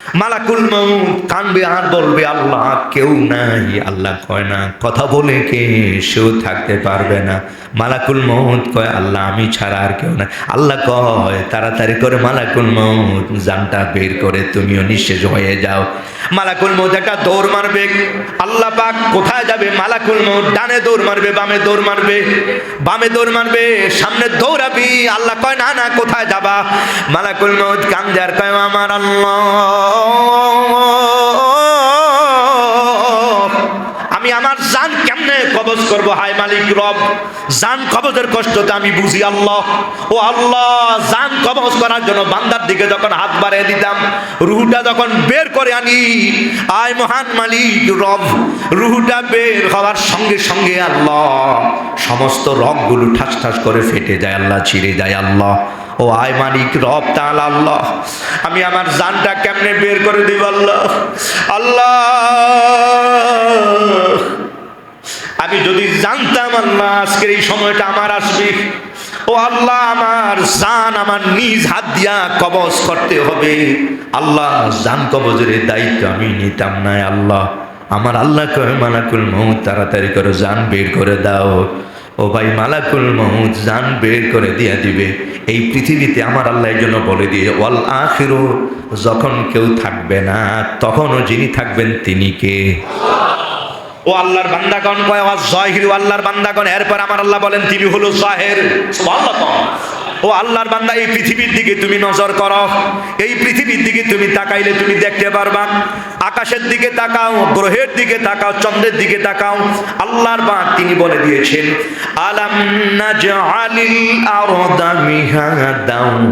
মালাকুল মউত কানবে আর বলবে আল্লাহ কেউ নাই। আল্লাহ কয় না কথা বলে কে, সেও থাকতে পারবে না। মালাকুল মউত কয় আল্লাহ আমি ছাড়া আর কেউ না। আল্লাহ কয় তাড়াতাড়ি করে মালাকুল মউত জানটা বের করে তুমিও নিঃশেষ হয়ে যাও। মালাকুল মউত একটা দৌড় মারবে। আল্লাহ পাক কোথায় যাবে? মালাকুল মউত ডানে দৌড় মারবে, বামে দৌড় মারবে, বামে দৌড় মারবে, সামনে দৌড়াবি। আল্লাহ কয় না না কোথায় যাবা? মালাকুল মউত কান্দে আর কয় আমার আল্লাহ, আমি আমার জান কেমনে কবজ করব? হায় মালিক রব, জান কবজের কষ্টটা আমি বুঝি আল্লাহ। ও আল্লাহ, জান কবজ করার জন্য বান্দার দিকে যখন হাত বাড়িয়ে দিতাম, রুহুটা যখন বের করে আনি, আয় মহান মালিক রব, রুহুটা বের হওয়ার সঙ্গে সঙ্গে আল্লাহ সমস্ত রগগুলো ঠাস ঠাস করে ফেটে যায়, আল্লাহ ছিঁড়ে যায়। আল্লাহ ও আয় মালিক রব তাআলা আল্লাহ, আমি আমার জানটা কেমনে বের করে দিব আল্লাহ? আল্লাহ আমি যদি জানতাম আল্লাহ আজকের এই সময়টা আমার আসবে, ও আল্লাহ আমার জান আমার নিজ হাত দিয়া কবজ করতে হবে, আল্লাহ জান কবজের দায়িত্ব আমি নিতাম না। আল্লাহ আমার আল্লাহ কয় মালাকুল মউত তাড়াতাড়ি করে জান বের করে দাও। ও ভাই মালাকুল মউত জান বের করে দিয়া দিবে। এই পৃথিবীতে আমার আল্লাহ এর জন্য বলে দিয়ে ওয়াল আখিরু, যখন কেউ থাকবে না তখনও যিনি থাকবেন তিনি কে? ও আল্লাহর বান্দাগণ কয় ওয়া যাহিরু, আল্লাহর বান্দাগণ। এরপর আমার আল্লাহ বলেন তিনি হলো জাহির। সুবহানাল্লাহ। ও আল্লাহর বান্দা, এই পৃথিবীর দিকে তুমি নজর করো, এই পৃথিবীর দিকে তুমি তাকাইলে তুমি দেখতে পারবা। আকাশের দিকে তাকাও, গ্রহের দিকে তাকাও, চন্দ্রের দিকে তাকাও। আল্লাহর বাক তিনি বলে দিয়েছেন আলাম নাজআলিল আরদা মিহাদান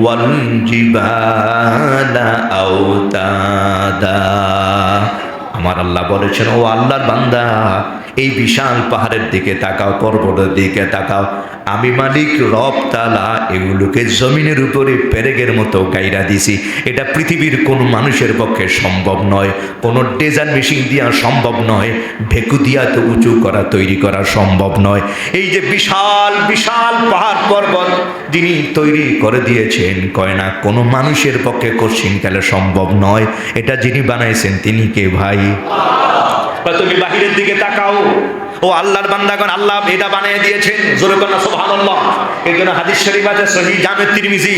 ওয়াল জিবালা আওতাদা। আমার আল্লাহ বলেছেন ও আল্লাহর বান্দা, এই বিশাল পাহাড়ের দিকে তাকাও, পর্বতের দিকে তাকাও, আমি মালিক রব তাআলা এগুলোকে জমিনের উপরে পেরেকের মতো গাইরা দিছি। এটা পৃথিবীর কোন মানুষের পক্ষে সম্ভব নয়, কোনো ডেজার মেশিন দিয়া সম্ভব নয়, ঢেকু দিয়া তো উঁচু করা তৈরি করা সম্ভব নয়। এই যে বিশাল বিশাল পাহাড় পর্বত যিনি তৈরি করে দিয়েছেন, কয় না কোনো মানুষের পক্ষে কঠিনকালে সম্ভব নয়, এটা যিনি বানাইছেন তিনি কে ভাই? তুমি বাহিরের দিকে তাকাও, ও আল্লাহর বান্দাগণ, আল্লাহ এটা বানিয়ে দিয়েছেন। জোরে বলেন সুবহানাল্লাহ। এর জন্য হাদিস শরীফ আছে সহিহ জামে তিরমিজি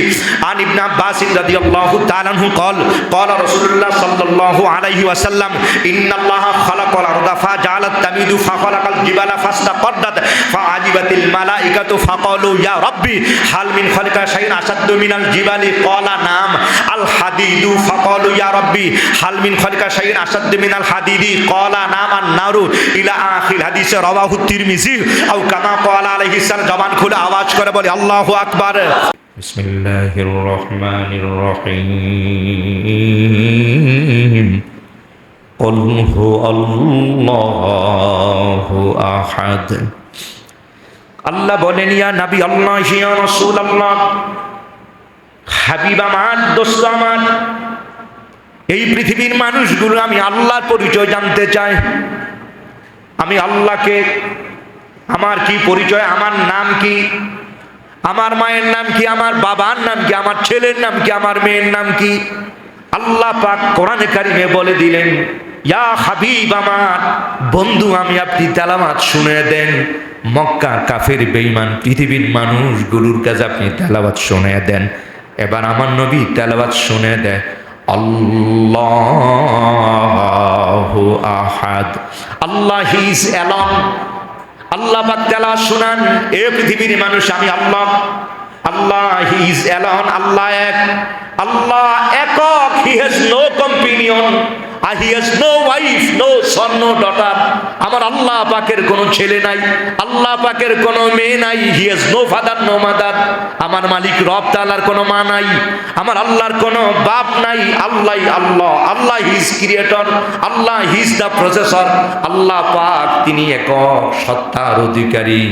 আন ইবনে আব্বাস রাদিয়াল্লাহু তাআলা আনহু قال قال رسول الله صلى الله عليه وسلم ان الله خلق الارض فجعلت تميد فخلق الجبال فاستقرت فعجبت الملائكه فقالوا يا ربي هل من خلق شيء اشد من الجبال قال نعم الحديد فقالوا يا ربي هل من خلق شيء اشد من الحديد قال نعم النار الى اخر حديث রাওয়াহু তিরমিজি আও কামা ক্বালা আলাইহিস সালাম। জবান খুলে আওয়াজ করে বলি আল্লাহু আকবার। বিসমিল্লাহির রহমানির রহিম। কুল হুয়াল্লাহু আহাদ। আল্লাহ বলেন ইয়া নবী আল্লাহ, ইয়া রাসূল আল্লাহ, হাবিব আমার, দোস্ত আমার, এই পৃথিবীর মানুষগুলো আমি আল্লাহর পরিচয় জানতে চাই। আমি আল্লাহকে, আমার কি পরিচয়, আমার নাম কি, আমার মায়ের নাম কি, আমার বাবার নাম কি, আমার ছেলের নাম কি, আমার মেয়ের নাম কি? আল্লাহ পাক কোরআনে কারিমে বলে দিলেন ইয়া হাবিব আমার বন্ধু, আমি আপনি তেলাওয়াত শুনে দেন। মক্কা কাফের বেঈমান পৃথিবীর মানুষগুলোর কাছে আপনি তেলাওয়াত শুনে দেন। এবার আমার নবী তেলাওয়াত শুনে দেয় আল্লাহু আহাদ, আল্লাহ হি ইজ অ্যালন। আল্লাহ পাক তেলাওয়াত শুনান, এ পৃথিবীর মানুষ আমি আল্লাহ, আল্লাহ হি ইজ অ্যালন, আল্লাহ এক, আল্লাহ একক, he has no companion, he has no wife, no son, no daughter. আমার আল্লাহ পাকের কোনো ছেলে নাই, আল্লাহ পাকের কোনো মেয়ে নাই, he has no father, no mother. আমার মালিক রব তাআলার কোনো মা নাই, আমার আল্লাহর কোনো বাপ নাই। আল্লাহ আল্লাহ, আল্লাহ হি ইজ ক্রিয়েটর, আল্লাহ হি ইজ দ্য প্রসেসর। আল্লাহ পাক তিনি একক সত্তার অধিকারী।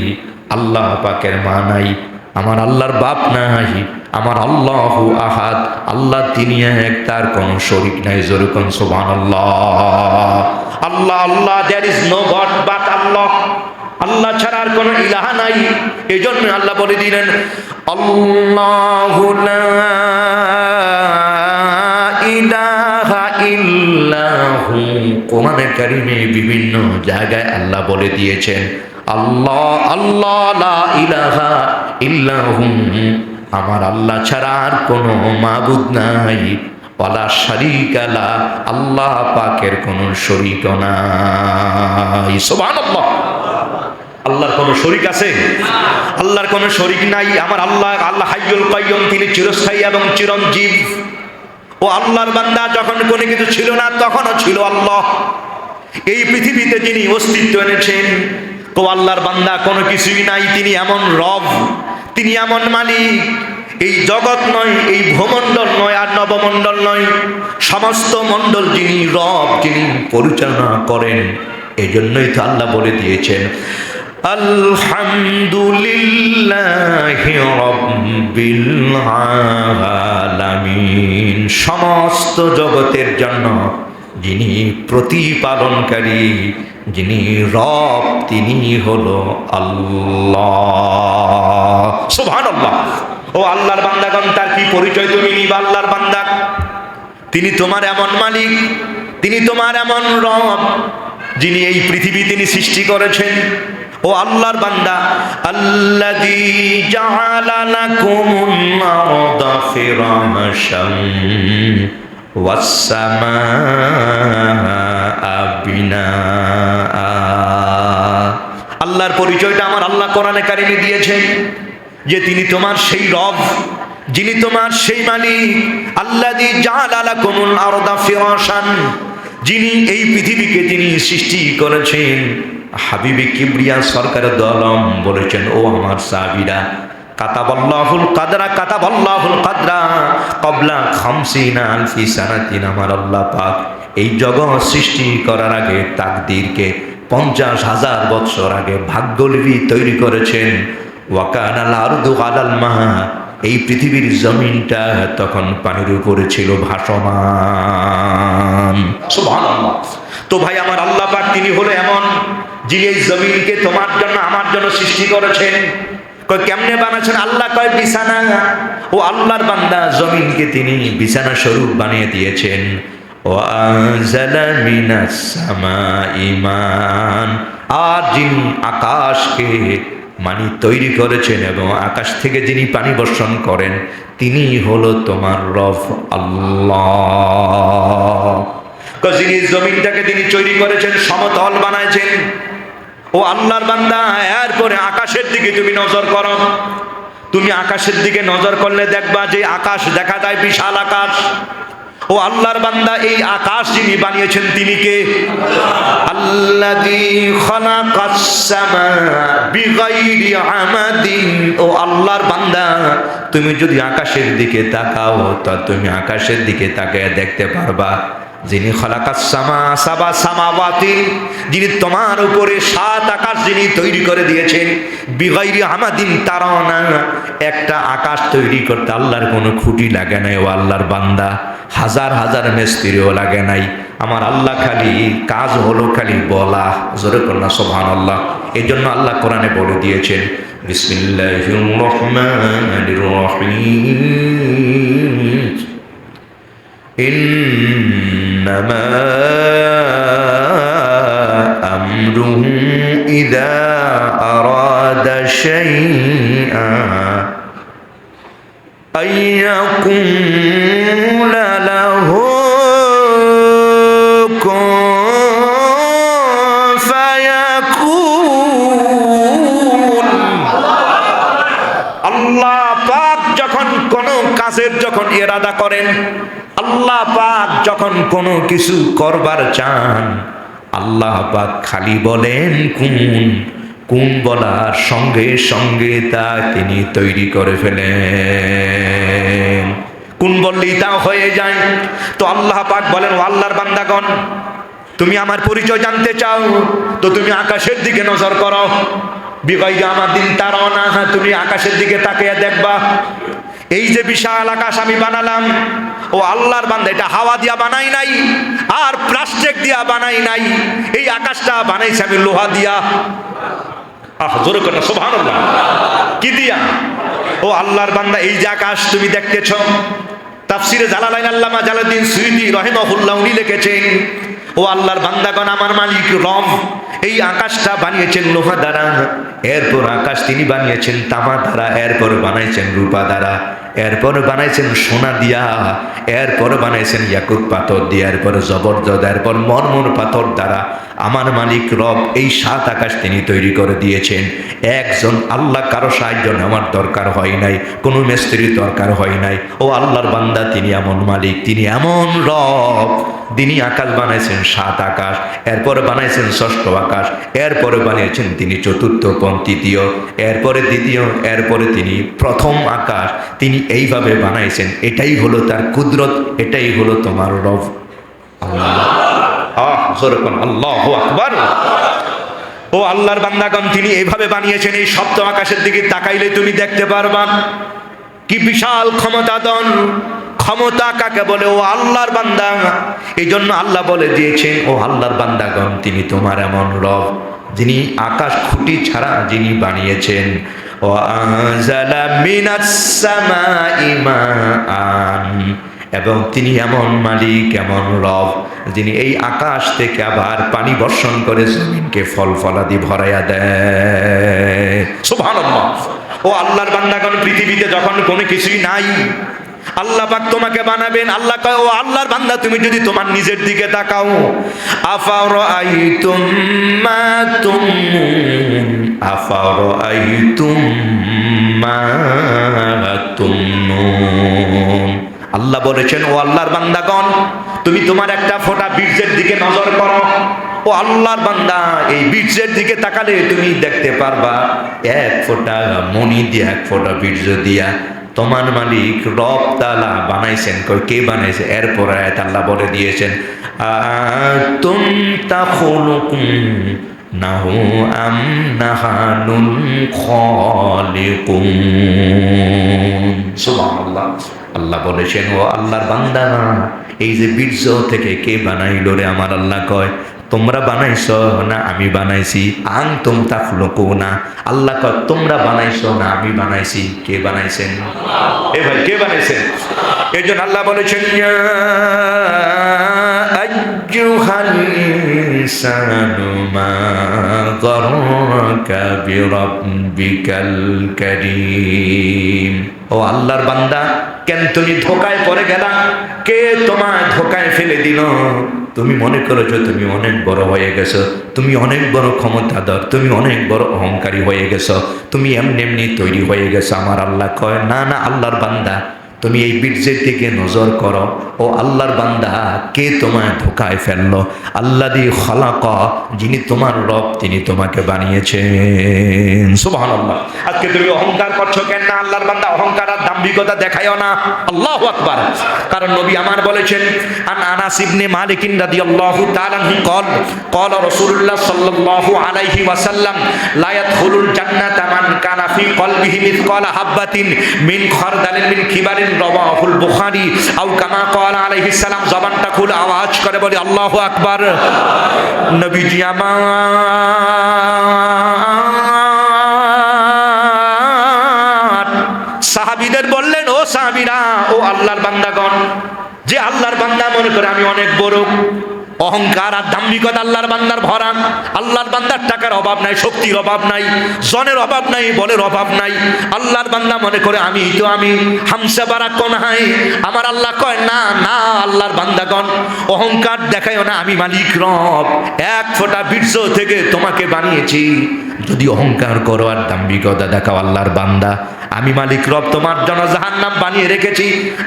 আল্লাহ পাকের মা নাই, আমার আল্লাহর বাপ নাই, আমার আল্লাহু আহাদ, আল্লাহ তিনি এক, তার কোনো শরীক নাই। জোরে কোন সুবহানাল্লাহ। আল্লাহ আল্লাহ, there is no God but আল্লাহ, আল্লাহ ছাড়া আর কোনো ইলাহা নাই। এই জন্য আল্লাহ বলে দিলেন আল্লাহু লা ইলাহা ইল্লাহু। কোরআনে কারিমে বিভিন্ন জায়গায় আল্লাহ বলে দিয়েছেন আল্লাহ আল্লাহ লা ইলাহা ইল্লাহু, আমার আল্লাহ ছাড়া আর কোনো মাবুদ নাই। ওয়ালা শারীকা লা, আল্লাহ পাকের কোনো শরীক নাই। সুবহানাল্লাহ। আল্লাহর কোনো শরীক আছে? আল্লাহর কোনো শরীক নাই। আমার আল্লাহ, আল্লাহ হাইয়ুল কাইয়ুম, তিনি চিরস্থায়ী এবং চিরঞ্জীব। ও আল্লাহর বান্দা, যখন কোনো কিছু ছিল না তখনও ছিল আল্লাহ। এই পৃথিবীতে যিনি অস্তিত্ব এনেছেন, তো আল্লাহর বান্দা কোনো কিছুই নাই। তিনি এমন রব, তিনি এমন মালিক, এই জগৎ নয়, এই ভূমণ্ডল নয়, আর নবমণ্ডল নয়, সমস্ত মণ্ডল যিনি রব, যিনি পরিচালনা করেন। এই জন্যই তো আল্লাহ বলে দিয়েছেন আলহামদুলিল্লাহি রাব্বিল আলামিন। সমস্ত জগতের জন্য যিনি প্রতিপালনকারী, যিনি রব, তিনি হলো আল্লাহ। সুবহানাল্লাহ। ও আল্লাহর বান্দাগণ, তার কি পরিচয় তুমি নিবা? আল্লাহর বান্দা, তিনি তোমার এমন মালিক, তিনি তোমার এমন রব, যিনি এই পৃথিবী তিনি সৃষ্টি করেছেন। ও আল্লাহর বান্দা, আল্লাযী জাআলা লাকুমুল আরদা ফিরাশান ওয়াস সামাআ বিনাআ। আল্লাহর পরিচয়টা আমার আল্লাহ কোরআনে কারিমে দিয়েছেন যে তিনি তোমার সেই রব, যিনি তোমার সেই মালিক। আল্লাযী জাআলা লাকুমুল আরদা ফিরাশান, যিনি এই পৃথিবীকে তিনি সৃষ্টি করেছেন। হাবিবে কিবরিয়া সরকার দলম বলেছেন, ও আমার সাহাবীরা, কাতাবাল্লাহুল কাদরা, কাতাবাল্লাহুল কাদরা ক্বাবলা 50 আলফি সানাতিন। আমার আল্লাহ পাক এই জগৎ সৃষ্টি করার আগে তাকদীরকে 50,000 বছর আগে ভাগ্যলিপি তৈরি করেছেন। ওয়া কানাল আরদু আলাল মা, এই পৃথিবীর জমিনটা তখন পানির উপরে ছিল ভাসমান। সুবহানাল্লাহ। তো ভাই, আমার আল্লাহ পাক তিনি হলো এমন, যিনি এই জমিনকে তোমার জন্য আমার জন্য সৃষ্টি করেছেন। কয় কেমনে বানাচ্ছেন? আল্লাহ কয় বিছানা। ও আল্লাহর বান্দা, জমিনকে তিনি বিছানা স্বরূপ বানিয়ে দিয়েছেন। ওয়া আনজালা মিনাস সামাই মান, আর যিনি আকাশকে মানি তৈরি করেছেন এবং আকাশ থেকে যিনি পানি বর্ষণ করেন, তিনি হলো তোমার রব আল্লাহ। যিনি জমিনটাকে তিনি তৈরি করেছেন, সমতল বানাইছেন। ও আল্লাহর বান্দা, এরপরে আকাশের দিকে তুমি নজর করো। তুমি আকাশের দিকে নজর করলে দেখবা যে আকাশ দেখা যায়, বিশাল আকাশ। ও আল্লাহর বান্দা, এই আকাশ যিনি বানিয়েছেন তিনি কে? আল্লাযী খালাকাস সামা বিগাইরি আমাদিন। ও আল্লাহর বান্দা, তুমি যদি আকাশের দিকে তাকাও, তা তুমি আকাশের দিকে তাকিয়ে দেখতে পারবা যিনি খালাকাস সামা সাবা সামাওয়াতি, যিনি তোমার উপরে 7 আকাশ যিনি তৈরি করে দিয়েছেন। বিগাইরি আমাদিন তারানা, একটা আকাশ তৈরি করতে আল্লাহর কোনো খুঁটি লাগে নাই। ও আল্লাহর বান্দা, হাজার হাজার মিস্ত্রিও লাগে নাই। আমার আল্লাহ খালি কাজ হলো খালি বলা। জোরে করনা সুবহানাল্লাহ। এই জন্য আল্লাহ কোরআনে বলে দিয়েছেন, বিসমিল্লাহির রহমানির রহিম, ইন্নামা আমরুহু ইযা আরাদা শাইআন আইয়াকুলা লাহু কুন ফায়াকুন। আল্লাহ পাক যখন কোন কাজের যখন ইরাদা করেন, আল্লাহ পাক যখন কোনো কিছু করবার চান, আল্লাহ পাক খালি বলেন কুন। কুন বলার সঙ্গে সঙ্গে তা তিনি তৈরি করে ফেলেন। কুন বললেই তা হয়ে যায়। তো আল্লাহ পাক বলেন, ও আল্লাহর বান্দাগণ, তুমি আমার পরিচয় জানতে চাও, তো তুমি আকাশের দিকে নজর করো। বিগাইরি আমাদিন তারানা, তুমি আকাশের দিকে তাকিয়ে দেখবা, এই যে বিশাল আকাশ আমি বানালাম, ও আল্লাহর বান্দা, এটা হাওয়া দিয়া বানাই নাই, আর প্লাস্টিক দিয়া বানাই নাই। এই আকাশটা বানাইছি আমি লোহা দিয়া। জোরে করে সুবহানাল্লাহ। কি দিয়া? ও আল্লাহর বান্দা, এই যে আকাশ তুমি দেখতেছ, তাফসিরে জালালাইন আল্লামা জালালউদ্দিন সুয়ুতী রাহিমাহুল্লাহ উনি লিখেছেন, ও আল্লাহর বান্দাগণ, আমার মালিক রব এই আকাশটা বানিয়েছেন লোহা দ্বারা, এরপর আকাশ তিনি বানিয়েছেন তামা দ্বারা, এরপর বানাইছেন রূপা দ্বারা, এরপর বানাইছেন সোনা দিয়া, এরপর বানাইছেন ইয়াকুত পাথর দিয়া, এরপর জবরদস্ত, এরপর মরমর পাথর দ্বারা আমার মালিক রব এই 7 আকাশ তিনি তৈরি করে দিয়েছেন। একজন আল্লাহ কারো সাহায্য নেওয়ার দরকার হয় নাই, কোনো মিস্ত্রির দরকার হয় নাই। ও আল্লাহর বান্দা, তিনি এমন মালিক, তিনি এমন রব, তিনি আকাশ বানাইছেন 7 আকাশ, এরপরে বানাইছেন 6ষ্ঠ আকাশ, এরপরে বানিয়েছেন তিনি 4র্থ, তৃতীয়, এরপরে দ্বিতীয়, এরপরে তিনি 1ম আকাশ, তিনি এইভাবে বানাইছেন। এটাই হলো তার কুদরত, এটাই হলো তোমার রব আল্লাহ। আল্লাহু আকবার। ও আল্লাহর বান্দাগণ, তিনি এইভাবে বানিয়েছেন। এই সপ্ত আকাশের দিকে তাকাইলে তুমি দেখতে পারবা কি বিশাল ক্ষমতাধর। ক্ষমতা কাকে বলে? ও আল্লাহর বান্দা। এই জন্য আল্লাহ বলে দিয়েছেন, ও আল্লাহর বান্দাগণ, তিনি তোমার এমন রব যিনি আকাশ খুঁটি ছাড়া যিনি বানিয়েছেন। ও আনজালা মিনাস সামাই মাআন, এবং তিনি এমন মালিক, এমন রব যিনি এই আকাশ থেকে আবার পানি বর্ষণ করে জমিনকে ফল ফলাদি ভরাইয়া দেয়। সুবহানাল্লাহ। ও আল্লাহর বান্দাগণ, পৃথিবীতে যখন কোনো কিছুই নাই, আল্লাহ পাক তোমাকে বানাবেন। আল্লাহ কয়, ও আল্লাহর বান্দা, তুমি যদি তোমার নিজের দিকে তাকাও, আফারাআইতুম মা তুমনুন, আফারাআইতুম মা তুমনুন। আল্লাহ বলেছেন, ও আল্লাহর বান্দাগণ, তুমি তোমার একটা ফোঁটা বীর্যের দিকে নজর করো। ও আল্লাহর বান্দা, এই বীর্যের দিকে তাকালে তুমি দেখতে পারবা এক ফোঁটা মণি দিয়া, এক ফোঁটা বীর্য দিয়া তোমার মালিক রব তাআলা বানাইছেন। কে বানাইছে? এরপর আয়াত আল্লাহ বলে দিয়েছেন, আতুম তাখলুকুন নাহু আম নাহানুল খালিকুন। সুবহানাল্লাহ। আল্লাহ বলেছেন, ও আল্লাহর বান্দা, এই যে বীর্য থেকে কে বানাইল রে? আমার আল্লাহ কয়, তোমরা বানাইছো না আমি বানাইছি। আনতুম তাখলুকুনা, আল্লাহ কয় তোমরা বানাইছো না আমি বানাইছি। কে বানাইছেন? এ ভাই, কে বানাইছেন? এই জন্য আল্লাহ বলেছেন, ইয়া আইয়ুহাল ইনসানু মা গাররাকা বিরাব্বিকাল কারীম। ও আল্লাহর বান্দা, কেন তুমি ধোকায় পড়ে গেলা? কে তোমায় ধোকায় ফেলে দিল? তুমি মনে করেছো তুমি অনেক বড় হয়ে গেছো, তুমি অনেক বড় ক্ষমতাধর, তুমি অনেক বড় অহংকারী হয়ে গেছো, তুমি এমনি এমনি তৈরি হয়ে গেছো। আমার আল্লাহ কয়, না না আল্লাহর বান্দা, তুমি এই বীর্যের দিকে নজর করো। ও আল্লাহর বান্দা, কে তোমায় ধোকায় ফেললো? আল্লাযী খালাকা, যিনি তোমার রব, তিনি তোমাকে বানিয়েছেন। সুবহানাল্লাহ। আজকে তুমি অহংকার করছো কেন? না আল্লাহর বান্দা, অহংকার আর দাম্ভিকতা দেখায়ও না। আল্লাহু আকবার। কারণ নবী আমার বলেছেন, আন আনাস ইবনে মালিক রাদিয়াল্লাহু তাআলা আনহু قال قال رسول الله صلى الله عليه وسلم لا يدخل الجنة من كان في قلبه مثقال حبة من خردل من كبر রাওয়াহুল বুখারী আও কামা ক্বালা আলাইহিস সালাম। জবানটা খুলে আওয়াজ করে বলি আল্লাহু আকবার। নবীজি আমার সাহাবীদের বললেন, ও সাহাবীরা, ও আল্লাহর বান্দাগণ, যে আল্লাহর বান্দা মনে করে আমি অনেক বড়, অহংকার আর দাম্ভিকতা আল্লাহর বান্দার ভরা। আল্লাহর বান্দার টাকার অভাব নাই, শক্তির অভাব নাই, জনের অভাব নাই, বলের অভাব নাই। আল্লাহর বান্দা মনে করে আমি হামসা বারা কোন হাই। আমার আল্লাহ কয়, না না আল্লাহর বান্দাগণ, অহংকার দেখায়ও না, আমি মালিক রব, এক ফোঁটা বীর্য থেকে তোমাকে বানিয়েছি। যদি অহংকার করো আর দাম্ভিকতা দেখাও আল্লাহর বান্দা, আমি মালিক রব তোমার জন্য জাহান্নাম বানিয়ে রেখেছি।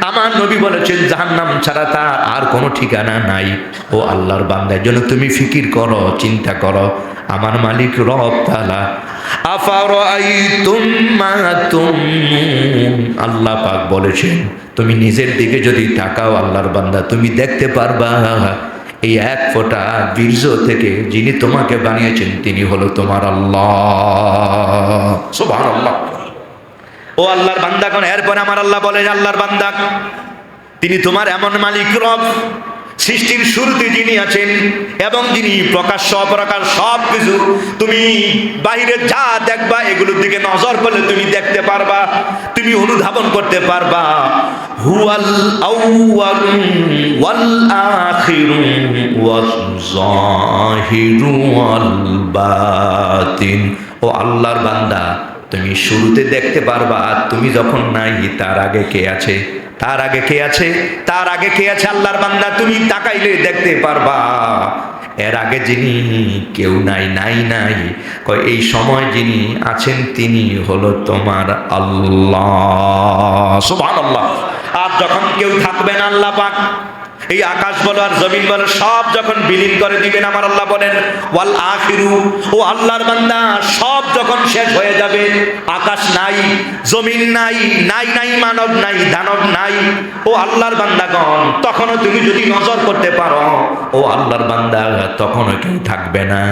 আমার নবী বলেছেন, জাহান্নাম ছাড়া তার আর কোনো ঠিকানা নাই। ও আল্লাহর বান্দার জন্য তুমি ফিকির করো, চিন্তা করো, আমার মালিক রব তাআলা। আফারাআইতুম মা তুমনুন, আল্লাহ পাক বলেছেন, তুমি নিজের দিকে যদি তাকাও আল্লাহর বান্দা, তুমি দেখতে পারবা এই এক ফোঁটা বীর্য থেকে যিনি তোমাকে বানিয়েছেন তিনি হলো তোমার আল্লাহ। সুবহানাল্লাহ। ও আল্লাহর বান্দাগণ, এরপর আমার আল্লাহ বলে, আল্লাহর বান্দা, তিনি তোমার এমন মালিক রব সৃষ্টির শুরুতে যিনি আছেন এবং যিনি প্রকাশ্য অপ্রকাশ সব কিছু তুমি বাইরে যা দেখবা এগুলোর দিকে নজর করলে তুমি দেখতে পারবা, তুমি অনুধাবন করতে পারবা। হুয়াল আউয়াল ওয়াল আখিরু ওয়াজ জাহিরু ওয়াল বাতিন। ও আল্লাহর বান্দা, তুমি শুরুতে দেখতে পারবা আর তুমি যখন নাই তার আগে কে আছে, তার আগে কে আছে, তার আগে কে আছে আল্লাহর বান্দা তুমি তাকাইলে দেখতে পারবা। এর আগে যিনি কেউ নাই, নাই নাই কয় এই সময় যিনি আছেন তিনি হলো তোমার আল্লাহ, সুবহানাল্লাহ। আর যখন কেউ থাকবে না আল্লাহ পাক এই আকাশ বলো আর জমিন বলো সব যখন বিলীন করে দিবেন, আমার আল্লাহ বলেন ওয়াল আখিরু, ও আল্লাহর বান্দা সব যখন শেষ হয়ে যাবে, আকাশ নাই, জমিন নাই, নাই নাই মানব নাই, দানব নাই, ও আল্লাহর বান্দাগণ তখনও তুমি যদি নজর করতে পারো, ও আল্লাহর বান্দা তখনও কেউ থাকবে না।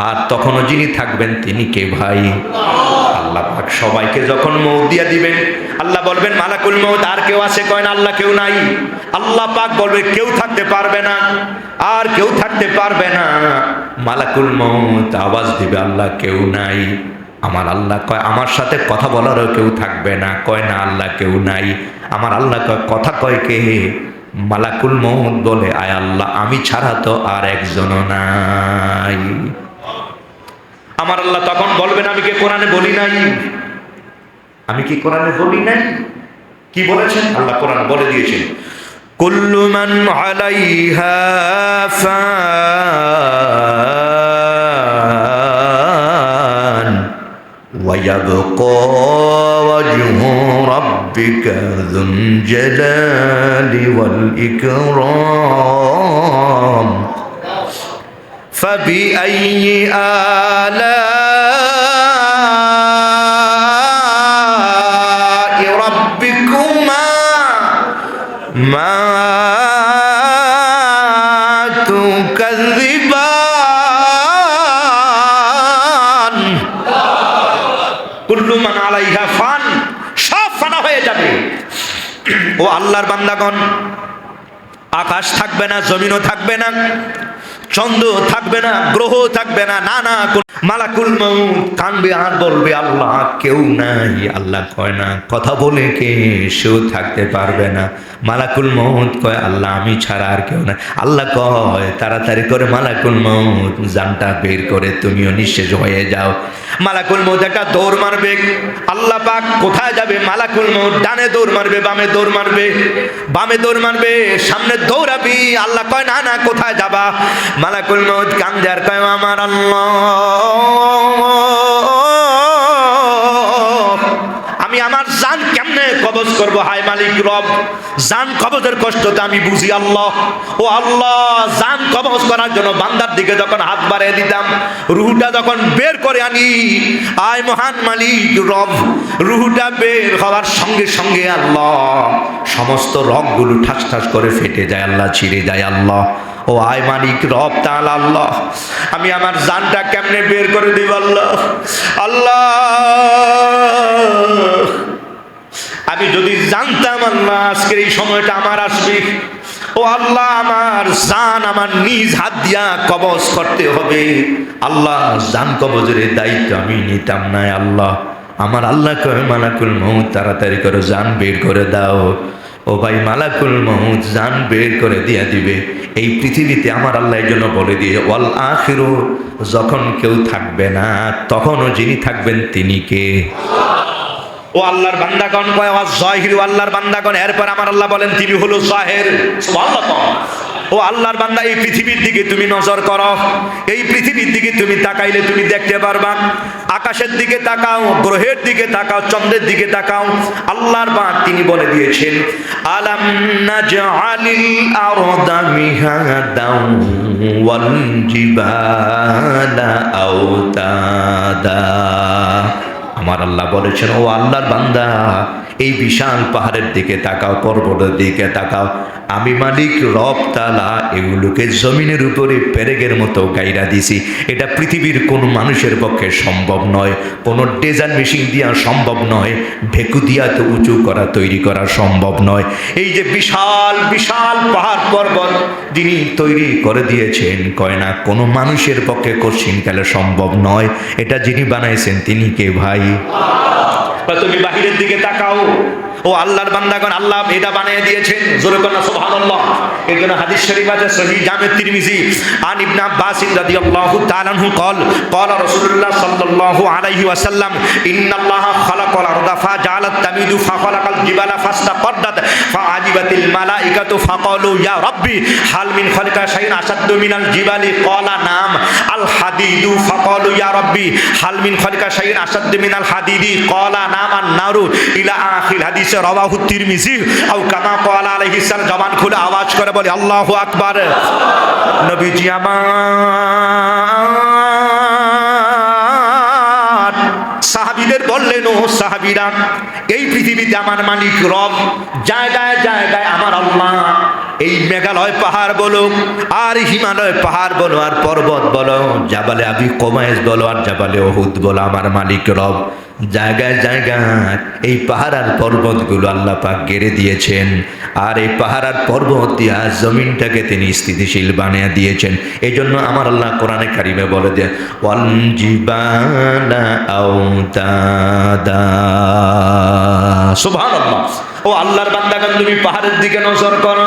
আর তখনও যিনি থাকবেন তিনি কে ভাই? আল্লাহ পাক সবাইকে যখন মওত দিয়া দিবেন, আল্লাহ বলবেন মালাকুল মওত আর কেউ আছে? কয় না, আল্লাহ কেউ নাই। আল্লাহ পাক বলবে কেউ থাকতে পারবে না, আর কেউ থাকতে পারবে না। মালাকুল মওত আওয়াজ দিবে আল্লাহ কেউ নাই। আমার আল্লাহ কয় আমার সাথে কথা বলারও কেউ থাকবে না, কয় না আল্লাহ কেউ নাই। আমার আল্লাহ কয় কথা কয় কে? মালাকুল মওত বলে আয় আল্লাহ আমি ছাড়া তো আর একজনও নাই। আমার আল্লাহ তখন বলবেন আমি কি কোরআনে বলি নাই, আমি কি কোরআনে বলি নাই? কি বলেছেন আল্লাহ কোরআন বলে দিয়েছেন, কুল্লু মান আলাইহা ফান ওয়া ইয়াবকা ওয়াজহু রাব্বিকা যুল জালালি ওয়াল ইকরাম ফাবিআইয়ি আলা'i রাব্বিকুমা মা তুকাযযিবান। কুল্লু মান আলাইহা ফান, সব ফানা হয়ে যাবে। ও আল্লাহর বান্দাগণ, আকাশ থাকবে না, জমিনও থাকবে না, চন্দ্র থাকবে না, গ্রহ থাকবে না, না না। মালাকুল মউত কানবে আর বলবে আল্লাহ কেউ নাই। আল্লাহ কয় না কথা বলে কে, সেও থাকতে পারবে না। মালাকুল মউত কয় আল্লাহ আমি ছাড়া আর কেউ নাই। আল্লাহ কয় তাড়াতাড়ি করে মালাকুল মউত জানটা বের করে তুমিও নিঃশেষ হয়ে যাও। মালাকুল মউত একটা দৌড় মারবে। আল্লাহ পাক কোথায় যাবে? মালাকুল মউত ডানে দৌড় মারবে, বামে দৌড় মারবে, বামে দৌড় মারবে, সামনে দৌড়াবি। আল্লাহ কয় না না কোথায় যাবা? মালাকুল মউত কান্দে আর কয় আমার আল্লাহ আমি আমার জান কেমনে কবজ করব? হায় মালিক রব, জান কবজের কষ্টটা আমি বুঝি আল্লাহ। ও আল্লাহ, জান কবজ করার জন্য বান্দার দিকে যখন হাত বাড়িয়ে দিতাম, রুহটা যখন বের করে আনি, আয় মহান মালিক রব, রুহটা বের হওয়ার সঙ্গে সঙ্গে আল্লাহ সমস্ত রগগুলো ঠাস ঠাস করে ফেটে যায় আল্লাহ, ছিঁড়ে যায় আল্লাহ। ও আয় মালিক রব তাআলা আল্লাহ, আমি আমার জানটা কেমনে বের করে দিব আল্লাহ? আল্লাহ আমি যদি জানতাম আল্লাহ আজকের এই সময়টা আমার আসবে, ও আল্লাহ আমার জান আমার নিজ হাত দিয়া কবজ করতে হবে, আল্লাহ জান কবজের দায়িত্ব আমি নিতাম না আল্লাহ। আমার আল্লাহ কয় মালাকুল মউত তাড়াতাড়ি করে জান বের করে দাও। ও ভাই মালাকুল মউত জান বের করে দিয়া দিবে। এই পৃথিবীতে আমার আল্লাহ এই জন্য বলে দিয়ে ওয়াল আখিরু, যখন কেউ থাকবে না তখনও যিনি থাকবেন তিনি কে? ও আল্লাহর বান্দাগণ কয় ওয়াজ জাহির, আল্লাহর বান্দাগণ। এরপর আমার আল্লাহ বলেন তিনি হলো জাহির। সুবহানাল্লাহ। ও আল্লাহর বান্দা এই পৃথিবীর দিকে তুমি নজর করো, এই পৃথিবীর দিকে তুমি তাকাইলে তুমি দেখতে পারবা। আকাশের দিকে তাকাও, গ্রহের দিকে তাকাও, চন্দ্রের দিকে তাকাও। আল্লাহর বান্দা তিনি বলে দিয়েছেন আলাম নাজআলিল আরদা মিহাদাও ওয়াল জিবালা আওতাদা। আমার আল্লাহ বলেছেন ও আল্লাহর বান্দা এই বিশাল পাহাড়ের দিকে তাকাও, পর্বতের দিকে তাকাও। আমি মালিক রব তাআলা এগুলোকে জমিনের উপরে পেরেকের মতো গাইরা দিছি। এটা পৃথিবীর কোন মানুষের পক্ষে সম্ভব নয়, কোনো ডেজার মেশিন দিয়া সম্ভব নয়, ভেকু দিয়া তো উঁচু করা, তৈরি করা সম্ভব নয়। এই যে বিশাল বিশাল পাহাড় পর্বত যিনি তৈরি করে দিয়েছেন, কয় না কোনো মানুষের পক্ষে কঠিনকালে সম্ভব নয়। এটা যিনি বানাইছেন তিনি কে ভাই? তুমি বাহিরের দিকে তাকাও, ও আল্লাহর বান্দাগণ, আল্লাহ এটা বানিয়ে দিয়েছেন। জোরে কন্যা সুবহানাল্লাহ। এর জন্য হাদিস শরীফ আছে সহিহ জামে তিরমিজি আন ইবনে আব্বাস রাদিয়াল্লাহু তাআলা আনহু قال قال رسول الله صلى الله عليه وسلم ان الله خلق الارض فجعلت تميد فخلق الجبال فاستقرت فعجبت الملائكه فقالوا يا ربي هل من خلق شيء اشد من الجبال قال نعم الحديد فقالوا يا ربي هل من خلق شيء اشد من الحديد قال نعم النار الى اخر الحديث রাওয়াহু তিরমিজি আও কামা ক্বাল আলাইহিস সালাম। জবান খুলে আওয়াজ করে বলি আল্লাহু আকবার। নবীজি আমার সাহাবীদের বললেন, ও সাহাবীরা, এই পৃথিবীতে আমার মালিক রব, জায়গায় জায়গায় আমার আল্লাহ, এই মেঘালয় পাহাড় বলো আর হিমালয় পাহাড় বলো আর পর্বত বলো, জাবালে আবি কোবাইস বলো আর জাবালে উহুদ বলো, আমার মালিক রব জায়গায় জায়গায় এই পাহাড় আর পর্বতগুলো আল্লাহ পাক গেড়ে দিয়েছেন। আর এই পাহাড় আর পর্বত দিয়া জমিনটাকে তিনি স্থিতিশীল বানিয়ে দিয়েছেন। এই জন্য আমার আল্লাহ কোরআনে কারিমে বলে দেন ওয়াল জিবালা আওতাদা। সুবহানাল্লাহ। ও আল্লাহর বান্দাগণ, তুমি পাহাড়ের দিকে নজর করো।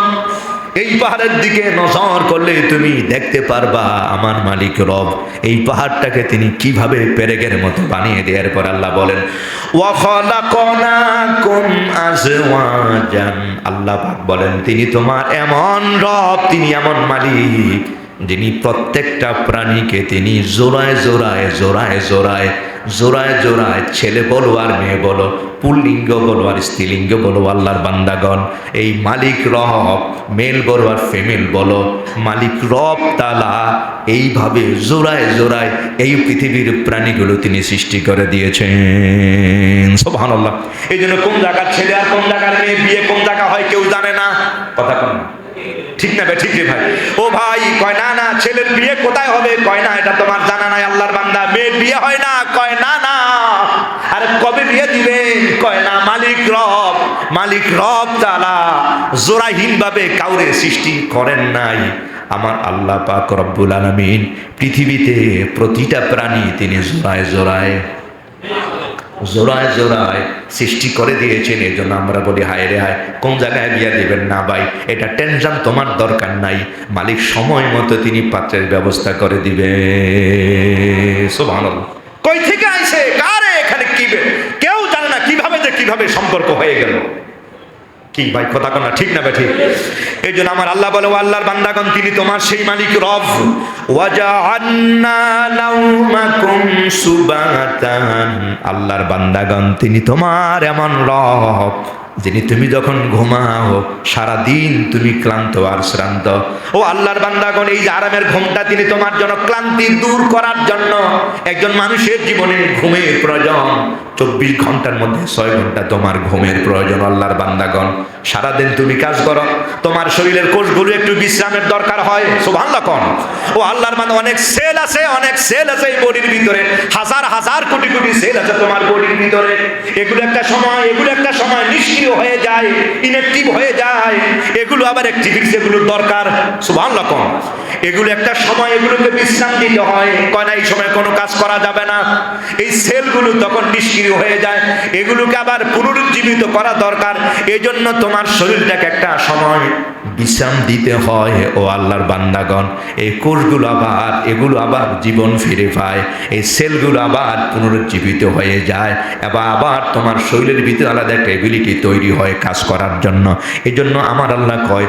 এই পাহাড়ের দিকে নজর করলে তুমি দেখতে পারবা আমার মালিক রব এই পাহাড়টাকে তিনি কিভাবে পেরেকের মতো বানিয়ে দেওয়ার পর আল্লাহ বলেন ওয়া খালাকনাকুম আজওয়াজান। আল্লাহ পাক বলেন তিনি তোমার এমন রব, তিনি এমন মালিক যিনি প্রত্যেকটা প্রাণীকে তিনি জোড়ায় জোড়ায় জোড়ায় জোড়ায় জোড়ায় জোড়ায়, ছেলে বলো আর মেয়ে বলো, পুল্লিঙ্গ বলো আর স্ত্রীলিঙ্গ বলো, আল্লাহর বান্দাগণ, এই মালিক রব মেল বলো আর ফিমেল বলো, মালিক রব তাআলা এইভাবে জোড়ায় জোড়ায় এই পৃথিবীর প্রাণীগুলো তিনি সৃষ্টি করে দিয়েছেন। সুবহানাল্লাহ। এই জন্য কোন জায়গার ছেলে আর কোন জায়গার মেয়ে, বিয়ে কোন জায়গা হয় কেউ জানে না। কথা কোন ঠিক না ভাই? ঠিক রে ভাই। ও ভাই কয় না না, ছেলের বিয়ে কোথায় হবে? কয় না এটা তোমার জানা নাই আল্লাহর বান্দা। মেয়ের বিয়ে হয় না? কয় না না। আরে কবে বিয়ে দিবেন? কয় না মালিক রব তাআলা জোড়াহীন ভাবে কাউরে সৃষ্টি করেন নাই। আমার আল্লাহ পাক রব্বুল আলামিন পৃথিবীতে প্রতিটা প্রাণী তিনি জোড়ায় জোড়ায় জোড়ায় জোড়ায় সৃষ্টি করে দিয়েছেন। এই জন্য আমরা বলি হায় রে হায়, কোন জায়গায় বিয়ে দিবেন না ভাই, এটা টেনশন তোমার দরকার নাই, মালিক সময় মতো তিনি পাত্রের ব্যবস্থা করে দিবে। সুবহানাল্লাহ। কই থেকে আইছে, কারে এখানে কি, কেউ জানে না কিভাবে যে কিভাবে সম্পর্ক হয়ে গেল। কি ভাই কথা কোন ঠিক না ভাই? ঠিক। এই জন্য আমার আল্লাহ বলে ও আল্লাহর বান্দাগণ, তিনি তোমার সেই মালিক রব। ওয়াজআলনা নাওমাকুম সুবাতান। আল্লাহর বান্দাগণ, তিনি তোমার এমন রব যিনি তুমি যখন ঘুমাও সারা দিন তুমি ক্লান্ত আর শ্রান্ত। ও আল্লাহর বান্দাগণ, এই যে আরামের ঘুমটা তিনি তোমার জন্য ক্লান্তি দূর করার জন্য। একজন মানুষের জীবনে ঘুমের প্রয়োজন 24 ঘন্টার মধ্যে 6 ঘন্টা তোমার ঘুমের প্রয়োজন। আল্লাহর বান্দাগণ, সারাদিন তুমি কাজ করো, তোমার শরীরের কোষগুলো একটু বিশ্রামের দরকার হয়। সুবহানাল্লাহ। কোন ও আল্লাহর বান্দা, অনেক সেল আছে এই বডির ভিতরে, হাজার হাজার কোটি কোটি সেল আছে তোমার বডির ভিতরে। এগুলো একটা সময় নিষ্ক্রিয় হয়ে যায়, ইনঅ্যাক্টিভ হয়ে যায়। এগুলো আবার অ্যাক্টিভিটিস, এগুলোর দরকার। সুবহানাল্লাহ। কোন এগুলো একটা সময় এগুলোকে বিশ্রাম দিতে হয়। কয় না এই সময় কোনো কাজ করা যাবে না, এই সেলগুলো তখন নিষ্ক্রিয় হয়ে যায়, এগুলোকে আবার পুনরুজ্জীবিত করা দরকার। এই জন্য তোমার শরীরটাকে একটা সময় বিশ্রাম দিতে হয়। ও আল্লাহর বান্দাগণ, এই কোষগুলো এগুলো আবার জীবন ফিরে পায়, এই সেলগুলো আবার পুনরুজ্জীবিত হয়ে যায়, আবার তোমার শরীরের ভিতরে আলাদা একটা এবিলিটি তৈরি হয় কাজ করার জন্য। এই জন্য আমার আল্লাহ কয়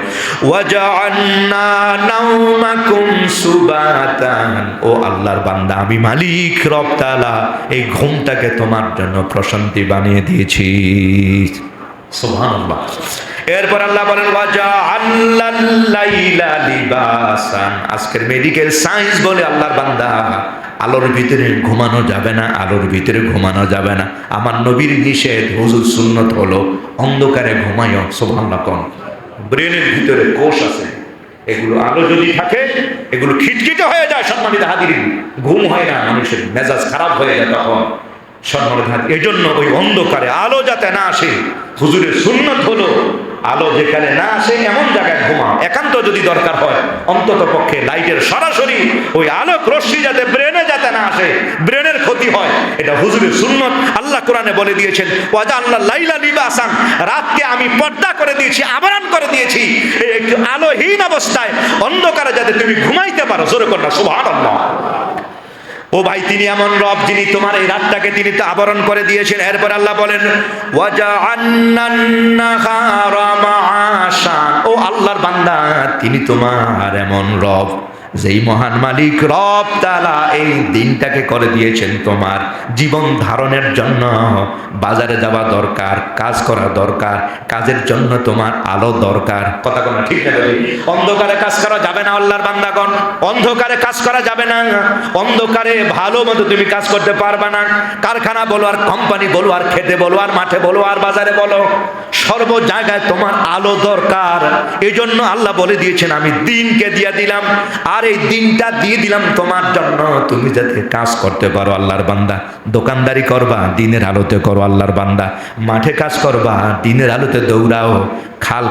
ওয়াজআলনা নাওমাকুম সুবাতান। ও আল্লাহর বান্দা, আমি মালিক রব তাআলা এই ঘুমটাকে তোমার জন্য প্রশান্তি বানিয়ে দিয়েছি। সুবহানাল্লাহ। এরপর আল্লাহ বলেন ওয়াজআলাল লাইলা লিবাসান। আজকের মেডিকেল সায়েন্স বলে আল্লাহর বান্দা আলোর ভিতরে ঘুমানো যাবে না, আলোর ভিতরে ঘুমানো যাবে না। আমার নবীর নিষেধ, হুজুর সুন্নত হলো অন্ধকারে ঘুমাইও। সুবহানাল্লাহ। কোন ব্রেনের ভিতরে কোষ আছে, এগুলো আলো যদি থাকে এগুলো খিটখিটে হয়ে যায়। সম্মানিত হাজিরিন, ঘুম হয় না, মানুষের মেজাজ খারাপ হয়ে যায় তখন। সম্মানিত হাজির, এই জন্য ওই অন্ধকারে আলো যাতে না আসে, হুজুরের সুন্নত হলো আলো যেখানে না আসে এমন জায়গায় ঘুমাও। একান্ত যদি দরকার হয় অন্তত পক্ষে লাইটের সরাসরি ওই আলোক রশ্মি যাতে ব্রেনে যাতে না আসে, ব্রেনের ক্ষতি হয়, এটা হুজুরের সুন্নত। আল্লাহ কোরআনে বলে দিয়েছেন, ওয়াজআলনা লাইলা লিবাসান, রাতকে আমি পর্দা করে দিয়েছি, আবরণ করে দিয়েছি, একটু আলোহীন অবস্থায় অন্ধকারে যাতে তুমি ঘুমাইতে পারো। জোরে করো না সুবহানাল্লাহ। ও ভাই, তিনি এমন রব যিনি তোমার এই রাতটাকে তিনি তো আবরণ করে দিয়েছেন। এরপর আল্লাহ বলেন ওয়াজআলনান নাহারা মাআশান, ও আল্লাহর বান্দা, তিনি তোমার এমন রব, যেই মহান মালিক রব তাআলা এই দিনটাকে করে দিয়েছেন তোমার জীবন ধারণের জন্য। বাজারে যাওয়া দরকার, কাজ করা দরকার, কাজের জন্য তোমার আলো দরকার। কথা কোনো ঠিক না? অন্ধকারে কাজ করা যাবে না আল্লাহর বান্দাগণ, অন্ধকারে কাজ করা যাবে না। অন্ধকারে ভালো মতো তুমি কাজ করতে পারবে না। কারখানা বলো আর কোম্পানি বলো আর খেতে বলো আর মাঠে বলো আর বাজারে বলো, সর্ব জায়গায় তোমার আলো দরকার। এই জন্য আল্লাহ বলে দিয়েছেন, আমি দিনকে দিয়ে দিলাম, আর এই দিনটা দিয়ে দিলাম তোমার জন্য, তুমি যাতে কাজ করতে পারো। আল্লাহর বান্দা, দোকানদারি করবা দিনের আলোতে করো আল্লাহর বান্দা, মাঠে কাজ করবা দিনের আলোতে দৌড়াও, খাল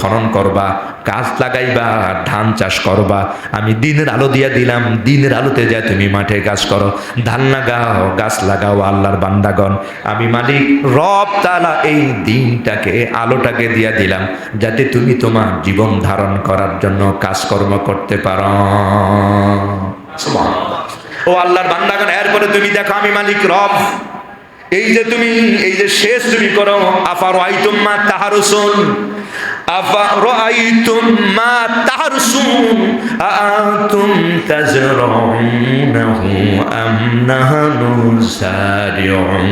খনন করবা, গাছ লাগাইবা, ধান চাষ করবা, আমি দিনের আলো দিয়ে দিলাম, দিনের আলোতে যা তুমি মাঠে কাজ করো, ধান লাগাও, গাছ লাগাও। আল্লাহর বান্দাগণ, আমি মালিক রব তাআলা এই দিনটাকে আলোটাকে দিয়ে দিলাম যাতে তুমি তোমার জীবন ধারণ করার জন্য কাজকর্ম করতে পারো। সুবহানাল্লাহ। ও আল্লাহর বান্দাগণ, এরপরে তুমি দেখো আমি মালিক রব, এই যে তুমি এই যে শেষ তুমি করো, আফারাআইতুম মা তাহারুসুন, আফারাআইতুম মা তাহারুসুন আআনতুম তাজরাউনাহু আম নাহনু যারিউন।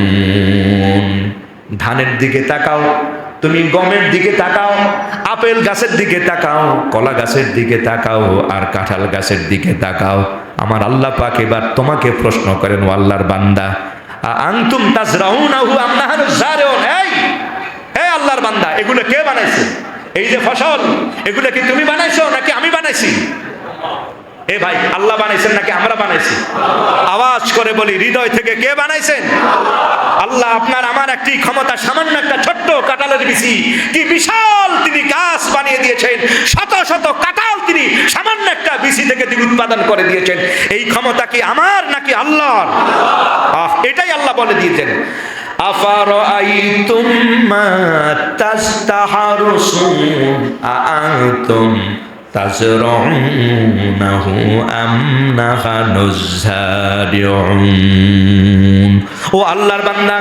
ধানের দিকে তাকাও, তুমি গমের দিকে তাকাও, আপেল গাছের দিকে তাকাও, কলা গাছের দিকে তাকাও, আর কাঁঠাল গাছের দিকে তাকাও। আমার আল্লাহ পাক এবার তোমাকে প্রশ্ন করেন, ও আল্লাহর বান্দা, আনতুম তাজরাউনাহু আম নাহনু যারিউন, হে আল্লাহর বান্দা, এগুলো কে বানাইছে? এই যে ফসল, এগুলো কি তুমি বানাইছো নাকি আমি বানাইছি? এ ভাই, আল্লাহ বানাইছেন নাকি আমরা বানাইছি? আওয়াজ করে বলি, হৃদয় থেকে কে বানাইছেন? আল্লাহ। আপনার আমার একটি ক্ষমতা, সামান্য একটা ছোট্ট কাঁঠালের বিচি কি বিশাল তিনি গাছ বানিয়ে দিয়েছেন, শত শত কাঁঠাল তিনি সামান্য একটা বিচি থেকে তিনি উৎপাদন করে দিয়েছেন। এই ক্ষমতা কি আমার নাকি আল্লাহর? এটাই আল্লাহ বলে দিয়েছেন, আফারাআইতুম মা তাস্তাহারুসুন আআনতুম তাজরাউনাহু আম নাহনু যারিউন। ও আল্লাহর বান্দা,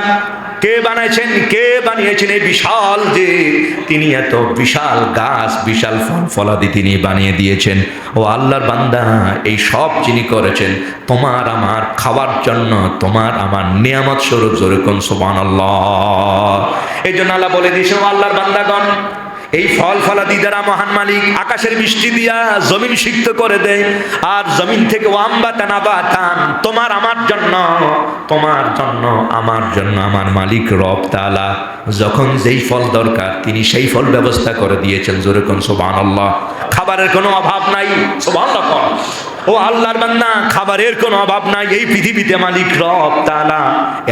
কে বানাইছেন, কে বানিয়েছেন এই বিশাল, যে তিনি এত বিশাল গাছ, বিশাল ফল ফলাদি তিনি বানিয়ে দিয়েছেন। ও আল্লাহর বান্দা, এই সব যিনি করেছেন তোমার আমার খাওয়ার জন্য, তোমার আমার নিয়ামত স্বরূপ। জোরে কোন সুবহানাল্লাহ। এই জন্য আল্লাহ বলে দিয়েছেন, ও আল্লাহর বান্দাগণ, এই ফল ফলাদি দ্বারা মহান মালিক আকাশের বৃষ্টি দিয়া জমিন সিক্ত করে দেয়, আর জমিন থেকে ওয়াম্বাতান আবাতান, তোমার আমার জন্য, তোমার জন্য, আমার জন্য আমার মালিক রব তাআলা যখন যেই ফল দরকার তিনি সেই ফল ব্যবস্থা করে দিয়েছেন। জোরে কোন সুবহানাল্লাহ। খাবারের কোনো অভাব নাই। সুবহানাল্লাহ। ও আল্লাহর বান্দা, খাবারের কোনো অভাব নাই। এই পৃথিবীতে মালিক রব তাআলা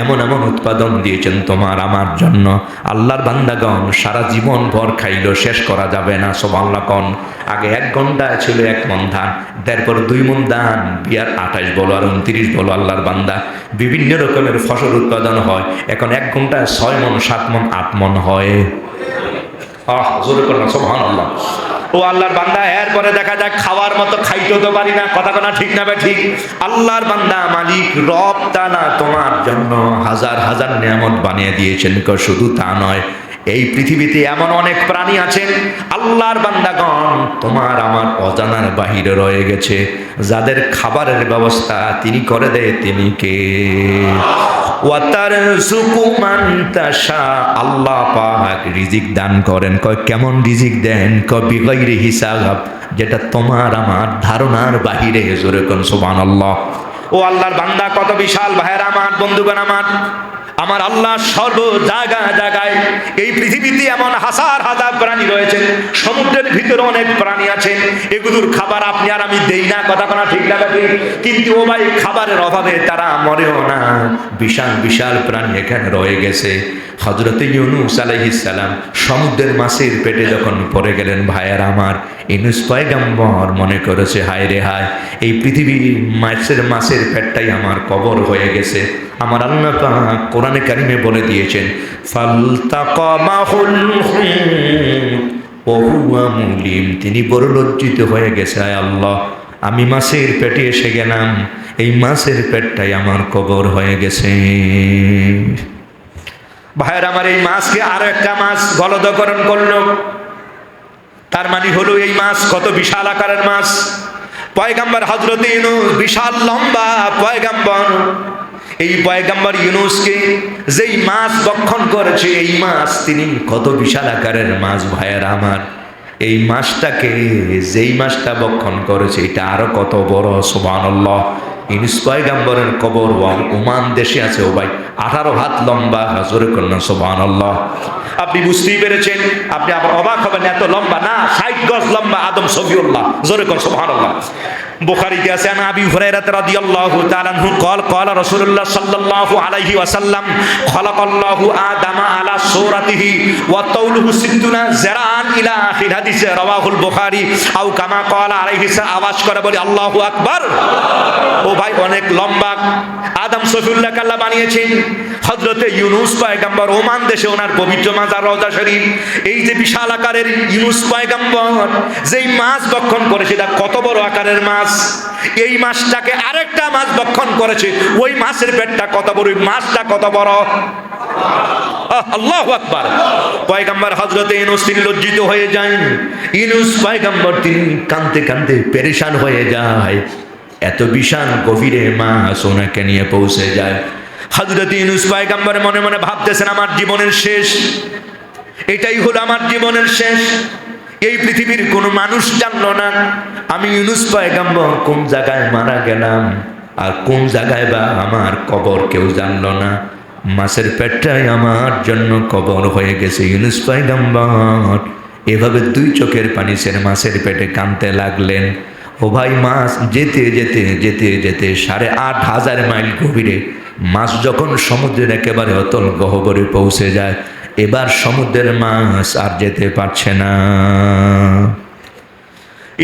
এমন এমন উৎপাদন দিয়েছেন তোমার আমার জন্য। আল্লাহর বান্দাগণ, সারা জীবন ভর খাইলো শেষ করা যাবে না। সুবহানাল্লাহ। কোন আগে 1 ঘন্টা ছিল 1 মণ ধান, তারপর 2 মণ ধান, বিয়ার 28 বলো আর 29 বলো, আল্লাহর বান্দা বিভিন্ন রকমের ফসল উৎপাদন হয়। এখন 1 ঘন্টায় 6 মণ, 7 মণ, 8 মণ হয়। জোরে করো সুবহানাল্লাহ। ও আল্লাহর বান্দা, এরপরে দেখা যাক খাওয়ার মতো খাইতে তো পারি না। কথা কোনা ঠিক না বে ঠিক? আল্লাহর বান্দা, মালিক রব তাআলা তোমার জন্য হাজার হাজার নিয়ামত বানিয়ে দিয়েছেন। শুধু তা নয়, এই পৃথিবীতে এমন অনেক প্রাণী আছেন আল্লাহর বান্দাগণ তোমার আমার অজানার বাহিরে রয়ে গেছে, যাদের খাবারের ব্যবস্থা তিনি করে দেয়। তিনি কে? ওয়াতারযুকু মান তাশা, আল্লাহ পাক রিজিক দান করেন। কয় কেমন রিজিক দেন? কয় বিগাইরি হিসাব, যেটা তোমার আমার ধারণার বাহিরে। জোরে কোন সুবহানাল্লাহ। ও আল্লাহর বান্দা, কত বিশাল ভাইয়েরা আমার, বন্ধুগণ আমার, আমার আল্লাহ সর্ব জায়গায় জায়গায়, এই পৃথিবীতে এমন হাজার হাজার প্রাণী রয়েছে, সমুদ্রের ভিতরে অনেক প্রাণী আছে, এগুলোর খাবার আপনি আর আমি দেই না, কথা কোনো ঠিক না ঠিক, কিন্তু ও ভাই খাবারের অভাবে তারা মরেও না, বিশাল বিশাল প্রাণী এখানে রয়ে গেছে। হযরতে ইউনূস আলাইহিস সালাম সমুদ্রের মাছের পেটে যখন পড়ে গেলেন, ভাইয়ের আমার, ইউনূস পয়গম্বর মনে করেছে হায় রে হায়, এই পৃথিবীর মাছের পেটটাই আমার কবর হয়ে গেছে। আমার আল্লাহ পাক কোরআনে কারিমে বলে দিয়েছেন, ফালতাকামাহুল হুত ওয়া হুয়া মুলিম, তিনি বড় লজ্জিত হয়ে গেছে, আয় আল্লাহ, আমি মাছের পেটে এসে গেলাম, এই মাছের পেটটাই আমার কবর হয়ে গেছে। ভাইয়ের আমার, এই মাছকে আরো একটা মাছ গলদকরণ করলো, তার মানে হলো এই মাছ কত বিশাল আকারের মাছ। পয়গম্বর হযরত ইউনূস বিশাল লম্বা পয়গম্বর, এই পয়গম্বর ইউনূসকে যেই মাছ ভক্ষণ করেছে, এই মাছ তিনি কত বিশাল আকারের মাছ। ভাইয়ের আমার, এই মাছটাকে, যেই মাছটা ভক্ষণ করেছে, এটা আরো কত বড়, সুবহানাল্লাহ। ইউনূস পয়গম্বরের কবর ওমান দেশে আছে, ও ভাই 18 হাত লম্বা, জোরে করলেন সুবহানাল্লাহ। আপনি বুঝতেই পেরেছেন, আপনি আবার অবাক হবেন, এত লম্বা না, 60 গজ লম্বা আদম সফিউল্লাহ, জোরে করলেন সুবহানাল্লাহ। বুখারীতে আছে, আন আবি হুরায়রা রাদিয়াল্লাহু তাআলা আনহু قال قال رسول الله صلى الله عليه وسلم خلق الله آدم على صورته وطوله 60 ذراعا الى اخر حديث رواه البخاري او كما قال عليه السلام। আওয়াজ করে বলি আল্লাহু আকবার। ও ভাই, অনেক লম্বা আদম সফিউল্লাহকে আল্লাহ বানিয়েছেন। হযরতে ইউনূস পয়গম্বর ওমান দেশে ওনার পবিত্র মাজার রওজা শরীফ, এই যে বিশাল আকারের ইউনূস পয়গম্বর যেই মাছ ভক্ষণ করেছে, এটা কত বড় আকারের মাছ। এই মাছটাকে আরেকটা মাছ ভক্ষণ করেছে, ওই মাছের পেটটা কত বড়, ওই মাছটা কত বড়, আল্লাহু আকবার। পয়গম্বর হযরতে ইউনূস তিনি লজ্জিত হয়ে যান, ইউনূস পয়গম্বর তিনি কাঁদতে কাঁদতে পেরেশান হয়ে যায়, এত বিশাল গভীরে মাছ ওনাকে নিয়ে পৌঁছে যায়। হযরত ইউনূস পয়গম্বর মনে মনে ভাবতেছেন, আমার জীবনের শেষ, এটাই হলো আমার জীবনের শেষ। এই পৃথিবীর কোনো মানুষ জানলো না আমি ইউনূস পয়গম্বর কোন জায়গায় মারা গেলাম, আর কোন জায়গায় বা আমার কবর কেউ জানলো না। মাছের পেটটাই আমার জন্য কবর হয়ে গেছে। ইউনূস পয়গম্বর এভাবে 2 চোখের পানি ছেড়ে মাছের পেটে কাঁদতে লাগলেন। ও ভাই, মাছ যেতে যেতে যেতে যেতে 8,500 মাইল গভীরে মাছ যখন সমুদ্রের একেবারে অতল গহ্বরে পৌঁছে যায়, এবার সমুদ্রের মাছ আর যেতে পারছে না।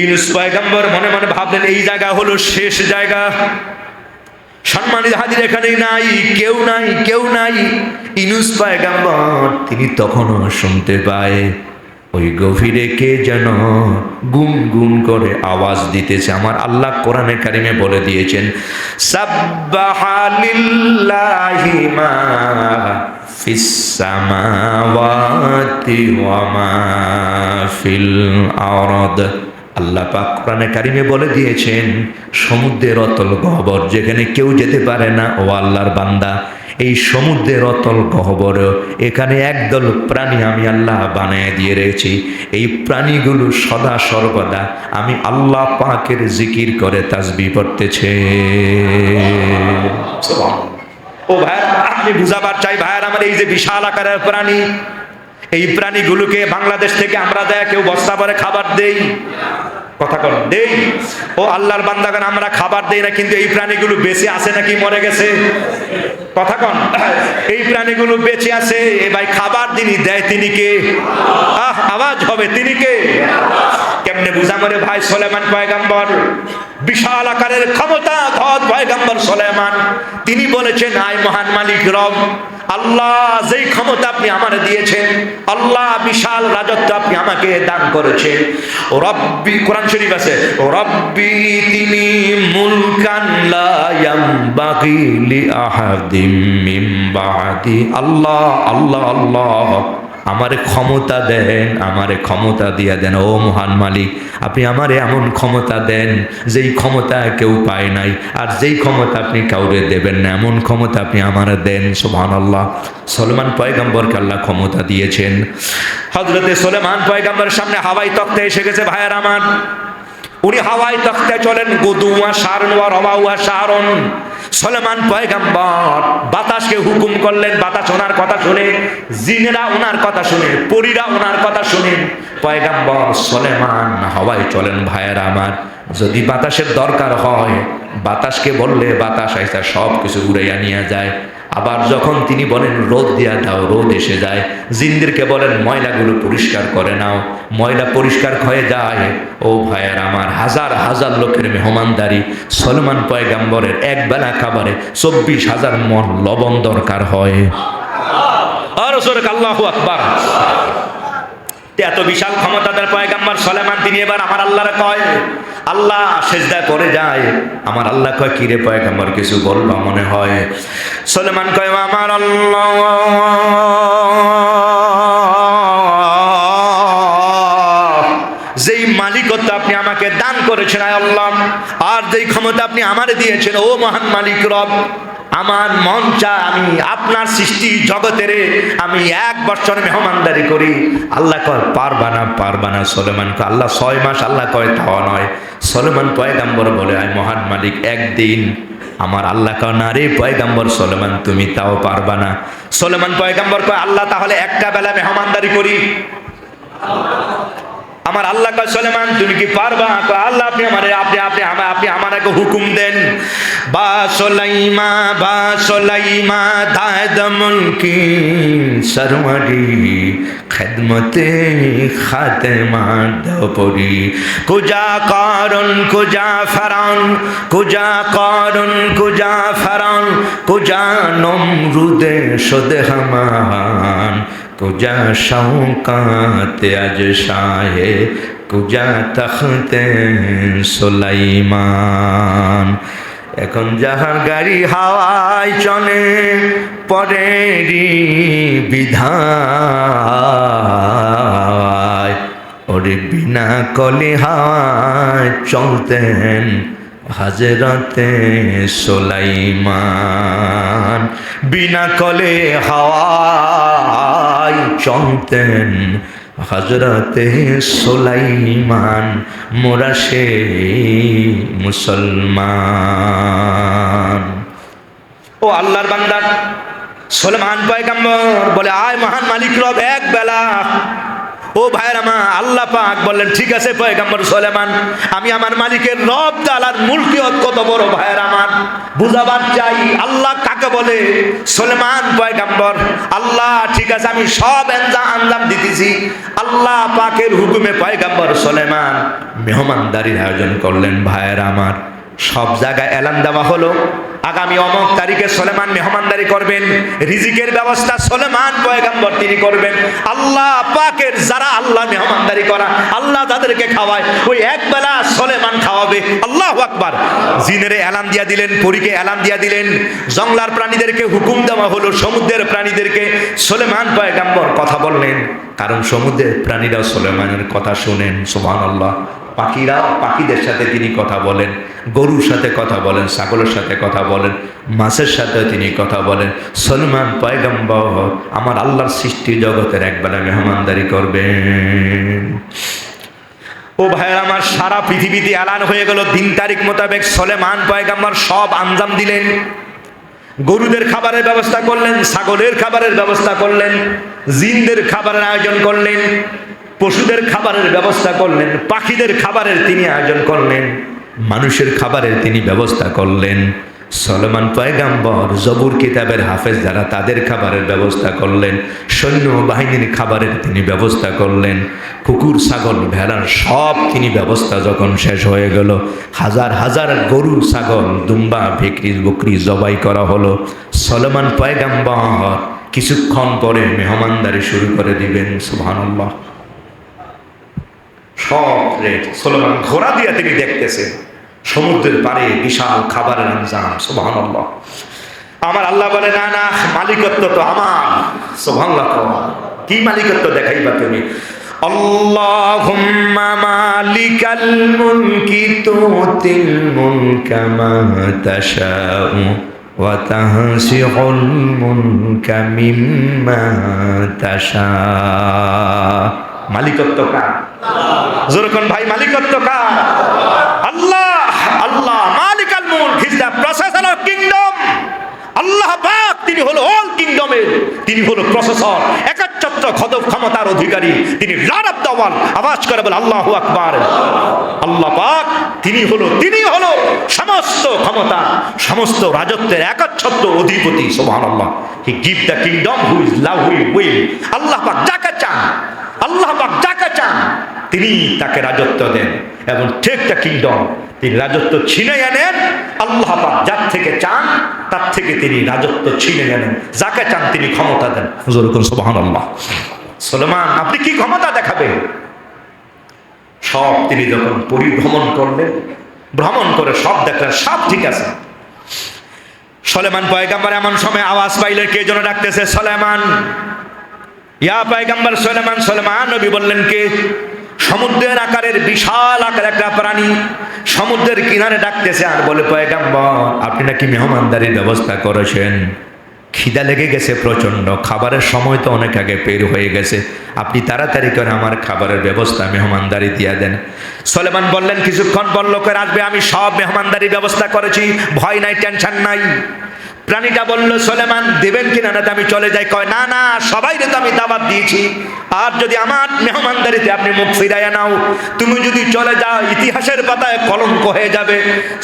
ইউনূস পয়গম্বর মনে মনে ভাবলেন, এই জায়গা হলো শেষ জায়গা। সম্মানিত হাজির, এখানে নাই, কেউ নাই, কেউ নাই। ইউনূস পয়গম্বর তিনি তখনও শুনতে পায়, ওই গভীরে কে যেন গুন গুন করে আওয়াজ দিতেছে। আমার আল্লাহ কোরআনে কারিমে বলে দিয়েছেন, সাব্বাহা লিল্লাহি মা ফিস সামাওয়াতি ওয়া মা ফিল আরদ। আল্লাহ পাক কোরআনে কারিমে বলে দিয়েছেন, সমুদ্রের অতল গহ্বর যেখানে কেউ যেতে পারে না, ও আল্লাহর বান্দা, এই সমুদ্রের অতল গহ্বর, এখানে একদল প্রাণী আমি আল্লাহ বানিয়ে দিয়ে রয়েছি। এই প্রাণীগুলো সদা সর্বদা আমি আল্লাহ পাকের জিকির করে তাসবিহ পড়তেছে। ও ভাই, আমি বুঝাবার চাই ভাইয়ার আমার, এই যে বিশাল আকারের প্রাণী, এই প্রাণীগুলোকে বাংলাদেশ থেকে আমরা দেয় কেউ বস্তা ভরে খাবার দেই, কথা কর দেই। ও আল্লাহর বান্দাগণ, আমরা খাবার দেই না, কিন্তু এই প্রাণীগুলো বেঁচে আছে নাকি মরে গেছে, কথা কন। এই প্রাণীগুলো বেঁচে আছে, এ ভাই খাবার যিনি দেয় তিনি কে? আওয়াজ হবে, তিনি কে? কেমনে বুঝা মরে ভাই? সুলাইমান পয়গম্বর বিশাল আকারের ক্ষমতা ধর পয়গম্বর সুলাইমান, তিনি বলেছেন, আয় মহান মালিক রব আল্লাহ, যেই ক্ষমতা আপনি আমারে দিয়েছেন, আল্লাহ বিশাল রাজত্ব আপনি আমাকে দান করেছেন। ও রব্বি, কোরআন শরীফ আছে, ও রব্বি তিনি মুলকান লা ইয়ামবাগি লি আহাদিম মিন বাদি। আল্লাহ আল্লাহ আল্লাহ, আমারে ক্ষমতা দেন, আমারে ক্ষমতা দিয়া দেন। ও মহান মালিক, আপনি আমারে এমন ক্ষমতা দেন যেই ক্ষমতা কেউ পায় নাই, আর যেই ক্ষমতা আপনি কাউরে দেবেন না, এমন ক্ষমতা আপনি আমারে দেন। সুবহানাল্লাহ। সুলাইমান পয়গম্বরকে আল্লাহ ক্ষমতা দিয়েছেন। হযরতে সুলাইমান পয়গম্বরের সামনে হাওয়াই তখ্তা এসে গেছে। ভাইয়ের আমার, উনি হাওয়ায় তখতে চলেন, গুদুয়া শারন ওয়া রওয়া শারন। সুলেমান পয়গম্বর বাতাসকে হুকুম করলেন, বাতাস ওনার কথা শুনে, জিনেরা ওনার কথা শুনে, পরীরা ওনার কথা শুনে পয়গম্বর সুলেমান হাওয়ায় চলেন। ভাইয়েরা আমার, যদি বাতাসের দরকার হয় বাতাসকে বললে বাতাস আইসা সব কিছু উড়াইয়া নিয়ে যায়। আবার যখন তিনি বলেন রোদ দিয়া দাও, রোদ এসে যায়। জিনদেরকে বলেন ময়লাগুলো পরিষ্কার করে নাও, ময়লা পরিষ্কার হয়ে যায়। ও ভাইয়ের আমার, হাজার হাজার লোকের মেহমানদারি, সুলেমান পয়গম্বরের এক বেলা খাবারে 24,000 মণ লবণ দরকার হয়। আর জোরে আল্লাহু আকবার। এত বিশাল ক্ষমতাদার পয়গম্বর সুলেমান, তিনি এবার আমার আল্লাহরে কয়, আল্লাহ সেজদা করে যায়। আমার আল্লাহ কয়, কিরে পয়গম্বর কিছু বলবা মনে হয়? সুলেমান কয়, আমার আল্লাহ যেই মালিকত্ব আপনি আমাকে দান করেছেন আয় আল্লাহ, আর যেই ক্ষমতা আপনি আমারে দিয়েছেন ও মহান মালিক রব, আমার মন চায় আমি আপনার সৃষ্টি জগতের আমি 1 বছর মেহমানদারি করি। আল্লাহ কয় পারবা না, পারবা না। সুলেমান কয় আল্লাহ 6 মাস। আল্লাহ কয় তাও নয়। সুলেমান পয়গম্বর বলে, আয় মহান মালিক একদিন। আমার আল্লাহ কয় না রে পয়গম্বর সুলেমান, তুমি তাও পারবা না। সুলেমান পয়গম্বর কয় আল্লাহ তাহলে একটা বেলা মেহমানদারি করি। আমার আল্লাহ কয় সুলেমান তুমি কি পারবা? কয় আল্লাহ আপনি আমাকে হুকুম দেন। বা সুলাইমা দাদ মুলকি সরওয়ারি খিদমতে খাতেমা দপরি কুজা কারণ কুজা ফরান কুজা কারণ কুজা ফরান কুজা নমরুদে সুদহমান কুজা শৌকাত আজ শাহে কুজা তখতে সুলাইমান। এখন যাহার গাড়ি হাওয়ায় চলে পরেরই বিধায়, ওরে বিনা কলে হাওয়ায় চলতেন হযরতে সুলাইমান। বিনা কলে হাওয়ায় চলতেন হযরতে সুলাইমান। মোরা সেই মুসলমান। ও আল্লাহর বান্দা, সুলেমান পয়গম্বর বলে আয় মহান মালিক রব এক বেলা। ও ভাইরা মা, আল্লাহ পাক বললেন ঠিক আছে পয়গম্বর সুলেমান, আমি আমার মালিকের রব তাআলার মুলকিয়ত কত বড় ভাইরা আমার বুঝাবার চাই। আল্লাহ কাকে বলে? সুলেমান পয়গম্বর। আল্লাহ ঠিক আছে আমি সব আঞ্জাম দিতেছি। আল্লাহ পাকের হুকুমে পয়গম্বর সুলেমান মেহমানদারির আয়োজন করলেন। ভাইরা আমার, সব জায়গায় এলান দেওয়া হলো আগামী অমুক তারিখে সুলেমান মেহমানদারি করবেন। রিজিকের ব্যবস্থা সুলেমান পয়গম্বর তিনি করবেন। আল্লাহ পাকের যারা আল্লাহ মেহমানদারি করা, আল্লাহ তাদেরকে খাওয়ায়, ওই এক বেলা সুলেমান খাওয়াবে। আল্লাহু আকবার। জিনেরে এলান দিয়া দিলেন, পরীকে এলান দিয়া দিলেন, জঙ্গলার প্রাণীদেরকে হুকুম দেওয়া হলো, সমুদ্রের প্রাণীদেরকে সুলেমান পয়গম্বর কথা বললেন। কারণ সমুদ্রের প্রাণীরাও সুলেমানের কথা শুনেন। সুবহানাল্লাহ। পাখিরাও পাখিদের সাথে তিনি কথা বলেন, গরুর সাথে কথা বলেন, ছাগলের সাথে কথা বলেন, মাছের সাথে তিনি কথা বলেন। সুলেমান পয়গম্বর আমার আল্লাহর সৃষ্টি জগতের একবেলা মেহমানদারি করবেন। ও ভাইয়ের আমার, সারা পৃথিবীতে এলান হয়ে গেল। দিন তারিখ মোতাবেক সুলেমান পয়গম্বর সব আঞ্জাম দিলেন। গরুদের খাবারের ব্যবস্থা করলেন, ছাগলের খাবারের ব্যবস্থা করলেন, জিনদের খাবারের আয়োজন করলেন, পশুদের খাবারের ব্যবস্থা করলেন, পাখিদের খাবারের তিনি আয়োজন করলেন, মানুষের খাবারের তিনি ব্যবস্থা করলেন। সুলেমান পয়গম্বর জবুর কিতাবের হাফেজ যারা তাদের খাবারের ব্যবস্থা করলেন, সৈন্য বাহিনীর খাবারের তিনি ব্যবস্থা করলেন, কুকুর ছাগল ভেড়ার সব তিনি ব্যবস্থা যখন শেষ হয়ে গেল, হাজার হাজার গরু ছাগল দুম্বা ভিকরি বকরি জবাই করা হলো। সুলেমান পয়গম্বর কিছুক্ষণ পরে মেহমানদারি শুরু করে দিবেন। সুবহানাল্লাহ। সব রেট সুলেমান ঘোড়া দিয়ে তিনি দেখতেছেন সমুদ্রের পারে বিশাল খাবারের আঞ্জাম। সুবহানাল্লাহ। আমার আল্লাহ বলে না না, মালিকত্ব তো আমার। সুবহানাল্লাহ। কি মালিকত্ব দেখাইবা তুমি? আল্লাহুম্মা মালিকাল মুলকি তুতিল মুলকা মা তাশাউ ওয়া তাহসিউল মুলকা মিম্মা তাশা। মালিকত্ব কার? যেরকম ভাই মালিকত্ব কার? আল্লাহ। আল্লাহ মালিকাল মুলক, he is the processor of kingdom. আল্লাহ পাক তিনি হলো অল কিংডমের, তিনি হলো প্রসেসর, একাচ্ছত্র ক্ষমতার অধিকারী, তিনি লর্ড অফ দ্য ওয়ার্ল্ড। আওয়াজ করে বল আল্লাহু আকবার। আল্লাহ পাক তিনি হলো সমস্ত ক্ষমতা, সমস্ত রাজত্বের একাচ্ছত্র অধিপতি। সুবহানাল্লাহ। He give the kingdom who is love who will. আল্লাহ পাক যাকে চান, আল্লাহ পাক যাকে চান তিনি তাকে রাজত্ব দেন, এবং টেক দ্য কিংডম, তিনি রাজত্ব ছিনিয়ে আনেন। আল্লাহ পাক যার থেকে চান তার থেকে তিনি রাজত্ব ছিনিয়ে আনেন, যাকে চান তিনি ক্ষমতা দেন। যেরকম সুবহানাল্লাহ। সুলেমান আপনি কি ক্ষমতা দেখাবেন? সব তিনি যখন পরিভ্রমণ করলেন, ভ্রমণ করে সব দেখলেন সব ঠিক আছে। সুলেমান পয়গম্বর এমন সময় আওয়াজ পাইলে কে যেন ডাকতেছে, সুলেমান, ইয়া পয়গম্বর সুলেমান। সুলেমান নবী বললেন কে? সমুদ্রের আকারের বিশাল আকার একটা প্রাণী সমুদ্রের কিনারে ডাকতেছে আর বলে, পয়গম্বর আপনি নাকি মেহমানদারির ব্যবস্থা করেছেন, খিদা লেগে গেছে প্রচন্ড, খাবারের সময় তো অনেক আগে পের হয়ে গেছে, আপনি তাড়াতাড়ি করে আমার খাবারের ব্যবস্থা মেহমানদারি দিয়ে দেন। সুলেমান বললেন, কিছুক্ষণ পর লোকের আসবে, আমি সব মেহমানদারির ব্যবস্থা করেছি, ভয় নাই, টেনশন নাই। প্রাণীটা বলল, সুলেমান দেবেন কিনা, না আমি চলে যাই? কয়, না না, সবাই তো আমি দাওয়াত দিয়েছি, আর যদি আমার মেহমানদারিতে আপনি মুখ ফিরাইয়া নাও, তুমি যদি চলে যাও ইতিহাসের পাতায় কলঙ্ক হয়ে যাবে।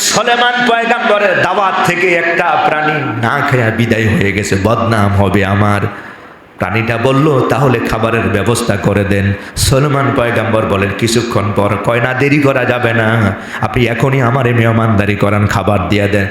সুলেমান পয়গম্বরের দাওয়াত থেকে একটা প্রাণী না খেয়ে বিদায় হয়ে গেছে, বদনাম হবে আমার। প্রাণীটা বলল, তাহলে খাবারের ব্যবস্থা করে দেন। সুলেমান পয়গম্বর বলেন, কিছুক্ষণ পর। কয়, না দেরি করা যাবে না, আপনি এখনই আমারে মেহমানদারি করান, খাবার দিয়ে দেন।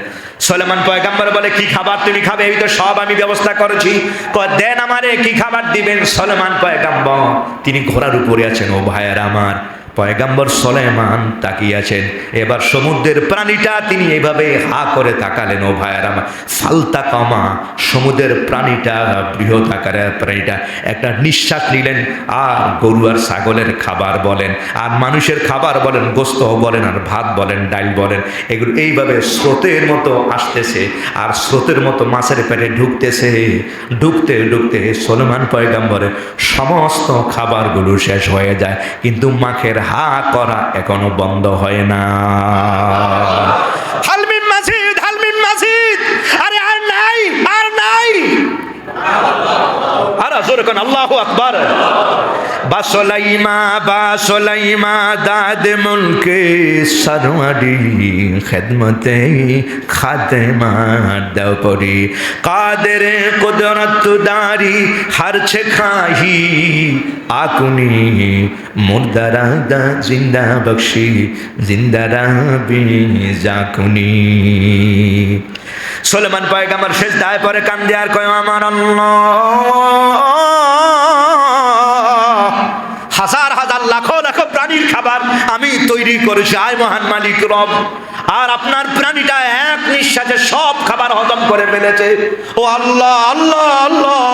সুলেমান পয়গম্বর বলে, কি খাবার তুমি খাবে? এই তো সব আমি ব্যবস্থা করেছি। কয়, দেন আমারে, কি খাবার দিবেন? সুলেমান পয়গম্বর তিনি ঘোড়ার উপরে আছেন। ও ভাইয়ের আমার, পয়গম্বর সুলেমান তাকিয়ে আছেন। এবার সমুদ্রের প্রাণীটা তিনি এভাবে হা করে তাকালেন। ও ভাইয়ের আমার, ফালতাকামা, সমুদ্রের প্রাণীটা, বৃহৎ আকারের প্রাণীটা একটা নিঃশ্বাস নিলেন। আর গরু আর ছাগলের খাবার বলেন, আর মানুষের খাবার বলেন, গোস্ত বলেন, আর ভাত বলেন, ডাল বলেন, এগুলো এইভাবে স্রোতের মতো আসতেছে আর স্রোতের মতো মাছের পেটে ঢুকতেছে। ঢুকতে ঢুকতে সুলেমান পয়গম্বরের সমস্ত খাবারগুলো শেষ হয়ে যায়, কিন্তু মাখের হা করা এখনো বন্ধ হয় না। হালমিন মাজিদ, হালমিন মাজিদ, আরে আর নাই, আর নাই। আরে জোরে কোন আল্লাহু আকবার। বাসলাইমা দাদ মুলকে সরওয়ারি খিদমতে খাতেমা দপরি কাদের কুদরত দারি হরছে খাহি আকুনি মুর্দারা দা জিন্দা বখশি জিন্দারা বি জাকুনি। সুলেমান পয়গম্বর সিজদায় পড়ে কান্দে আর কয়, আমার আল্লাহ, হাজার হাজার লাখো লাখো প্রাণীর খাবার আমি তৈরি করেছি, আয় মহান মালিক রব, আর আপনার প্রাণীটা এক নিঃশ্বাসে সব খাবার হজম করে ফেলেছে। ও আল্লাহ, আল্লাহ, আল্লাহ।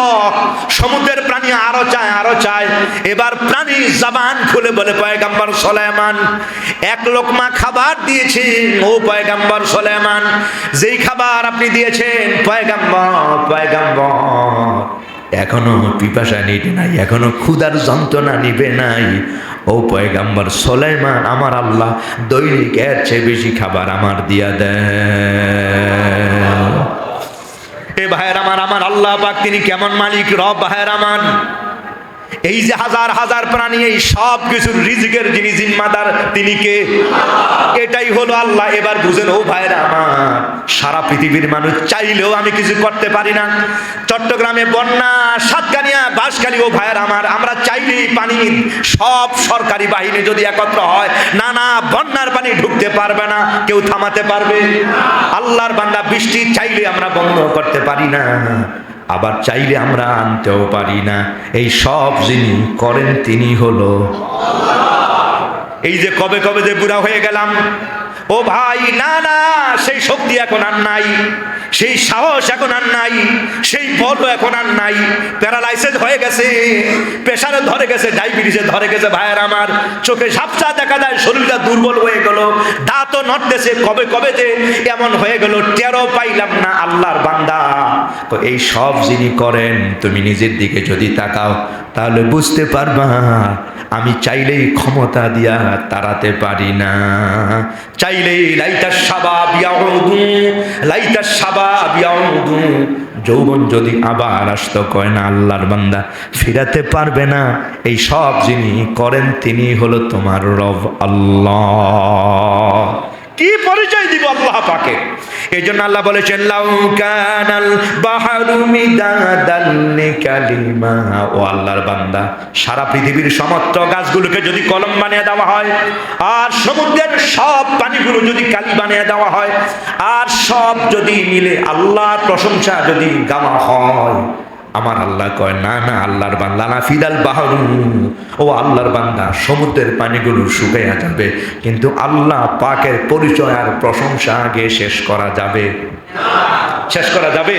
সমুদ্রের প্রাণী আরো চায়, আরো চায়। এবার প্রাণী জবান খুলে বলে, পয়গম্বর সুলেমান, এক লোকমা খাবার দিয়েছি। ও পয়গম্বর সুলেমান, যেই খাবার আপনি দিয়েছেন পয়গম্বর এখনো পিপাসা নিবে নাই, এখনো ক্ষুধার যন্ত্রণা নিবে নাই। ও পয়গম্বর সুলাইমান, আমার আল্লাহ দৈনিক এর চেয়ে বেশি খাবার আমার দিয়া দেন। এ ভাইয়ের আমার, আমার আল্লাহ পাক তিনি কেমন মালিক রব ভাইয়ের আমার। এই যে হাজার হাজার প্রাণী, এই সব কিছুর রিজিকের যিনি জিম্মাদার তিনি কে? এটাই হলো আল্লাহ। এবার বুঝেন ও ভাইরা আমার, সারা পৃথিবীর মানুষ চাইলেও আমি কিছু করতে পারি না। চট্টগ্রামে বন্যা, সাতকানিয়া, বাঁশখালী, ও ভাইরা আমার, আমরা চাইলেই পানি, সব সরকারি বাহিনী যদি একত্র হয়, না না, বন্যার পানি ঢুকতে পারবে না, কেউ থামাতে পারবে? আল্লাহর বান্দা, বৃষ্টি চাইলে আমরা বন্ধ করতে পারি না, আবার চাইলে আমরা আনতেও পারি না। এই সব যিনি করেন তিনি হলো এই যে কবে কবে যে বুড়া হয়ে গেলাম, ও ভাই, না না, সেই শক্তি এখন আর নাই, সেই সাহস এখন আর নাই, সেই বলও এখন আর নাই। প্যারালাইসিস হয়ে গেছে, প্রেসারে ধরে গেছে, ডায়াবেটিসে ধরে গেছে ভাইয়ের আমার, চোখে ঝাপসা দেখা যায়, শরীরটা দুর্বল হয়ে গেল, দাঁতও নড়তেছে। কবে কবে যে এমন হয়ে গেল টেরও পাইলাম না। আল্লাহর বান্দা, এই সব যিনি করেন তুমি নিজের দিকে যদি তাকাও, তাহলে বুঝতে পারবা আমি চাইলেই ক্ষমতা দিয়া তাড়াতে পারি না। চাইলেই লাইতাস শাবাব ইয়াউদু, লাইতাস শাবাব ইয়াউদু, যৌবন যদি আবার আসতো, কয় না আল্লাহর বান্দা ফিরাতে পারবে না। এই সব যিনি করেন তিনি হলো তোমার রব আল্লাহ। কি পরিচয় দিব আল্লাহ পাকে? এই জন্য আল্লাহ বলেছেন লাউ কানাল বাহরু মিদাদান লিকালিমা, ও আল্লাহর বান্দা সারা পৃথিবীর সমস্ত গাছগুলোকে যদি কলম বানিয়ে দেওয়া হয়, আর সমুদ্রের সব পানিগুলো যদি কালি বানিয়ে দেওয়া হয়, আর সব যদি মিলে আল্লাহর প্রশংসা যদি গাওয়া হয়, আমার আল্লাহ কয় না না আল্লাহর বান্দা না ফিদাল বাহরু, ও আল্লাহর বান্দা সমুদ্রের পানিগুলো শুকিয়ে যাবে, কিন্তু আল্লাহ পাকের পরিচয় আর প্রশংসা আগে শেষ করা যাবে? শেষ করা যাবে?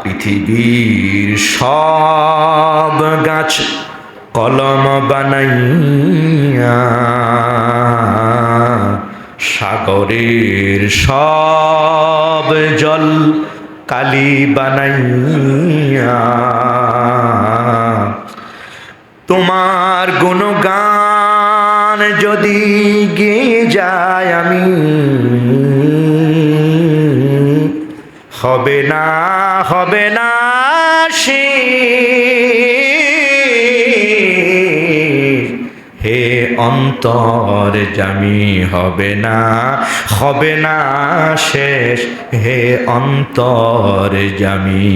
পৃথিবীর সব গাছ কলম বানাইয়া, সাগরের সব জল কালি বানাইয়া, তোমার গুণগান যদি গেয়ে যায় আমি, হবে না হবে না সে, হে অন্তর জামি হবে না হবে না শেষ, হে অন্তর জামি।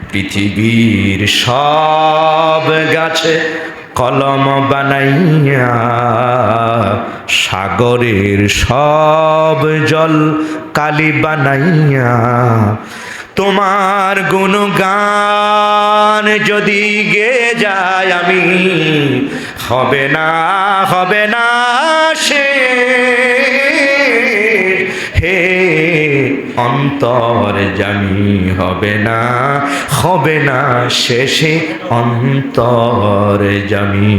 পৃথিবীর সব গাছে কলম বানাইয়া, সাগরের সব জল কালি বানাইয়া, তোমার গুণগান যদি গে যায় আমি, হবে না হবে না সে, হে অন্তর জামি হবে না হবে না শেষে অন্তর জামি।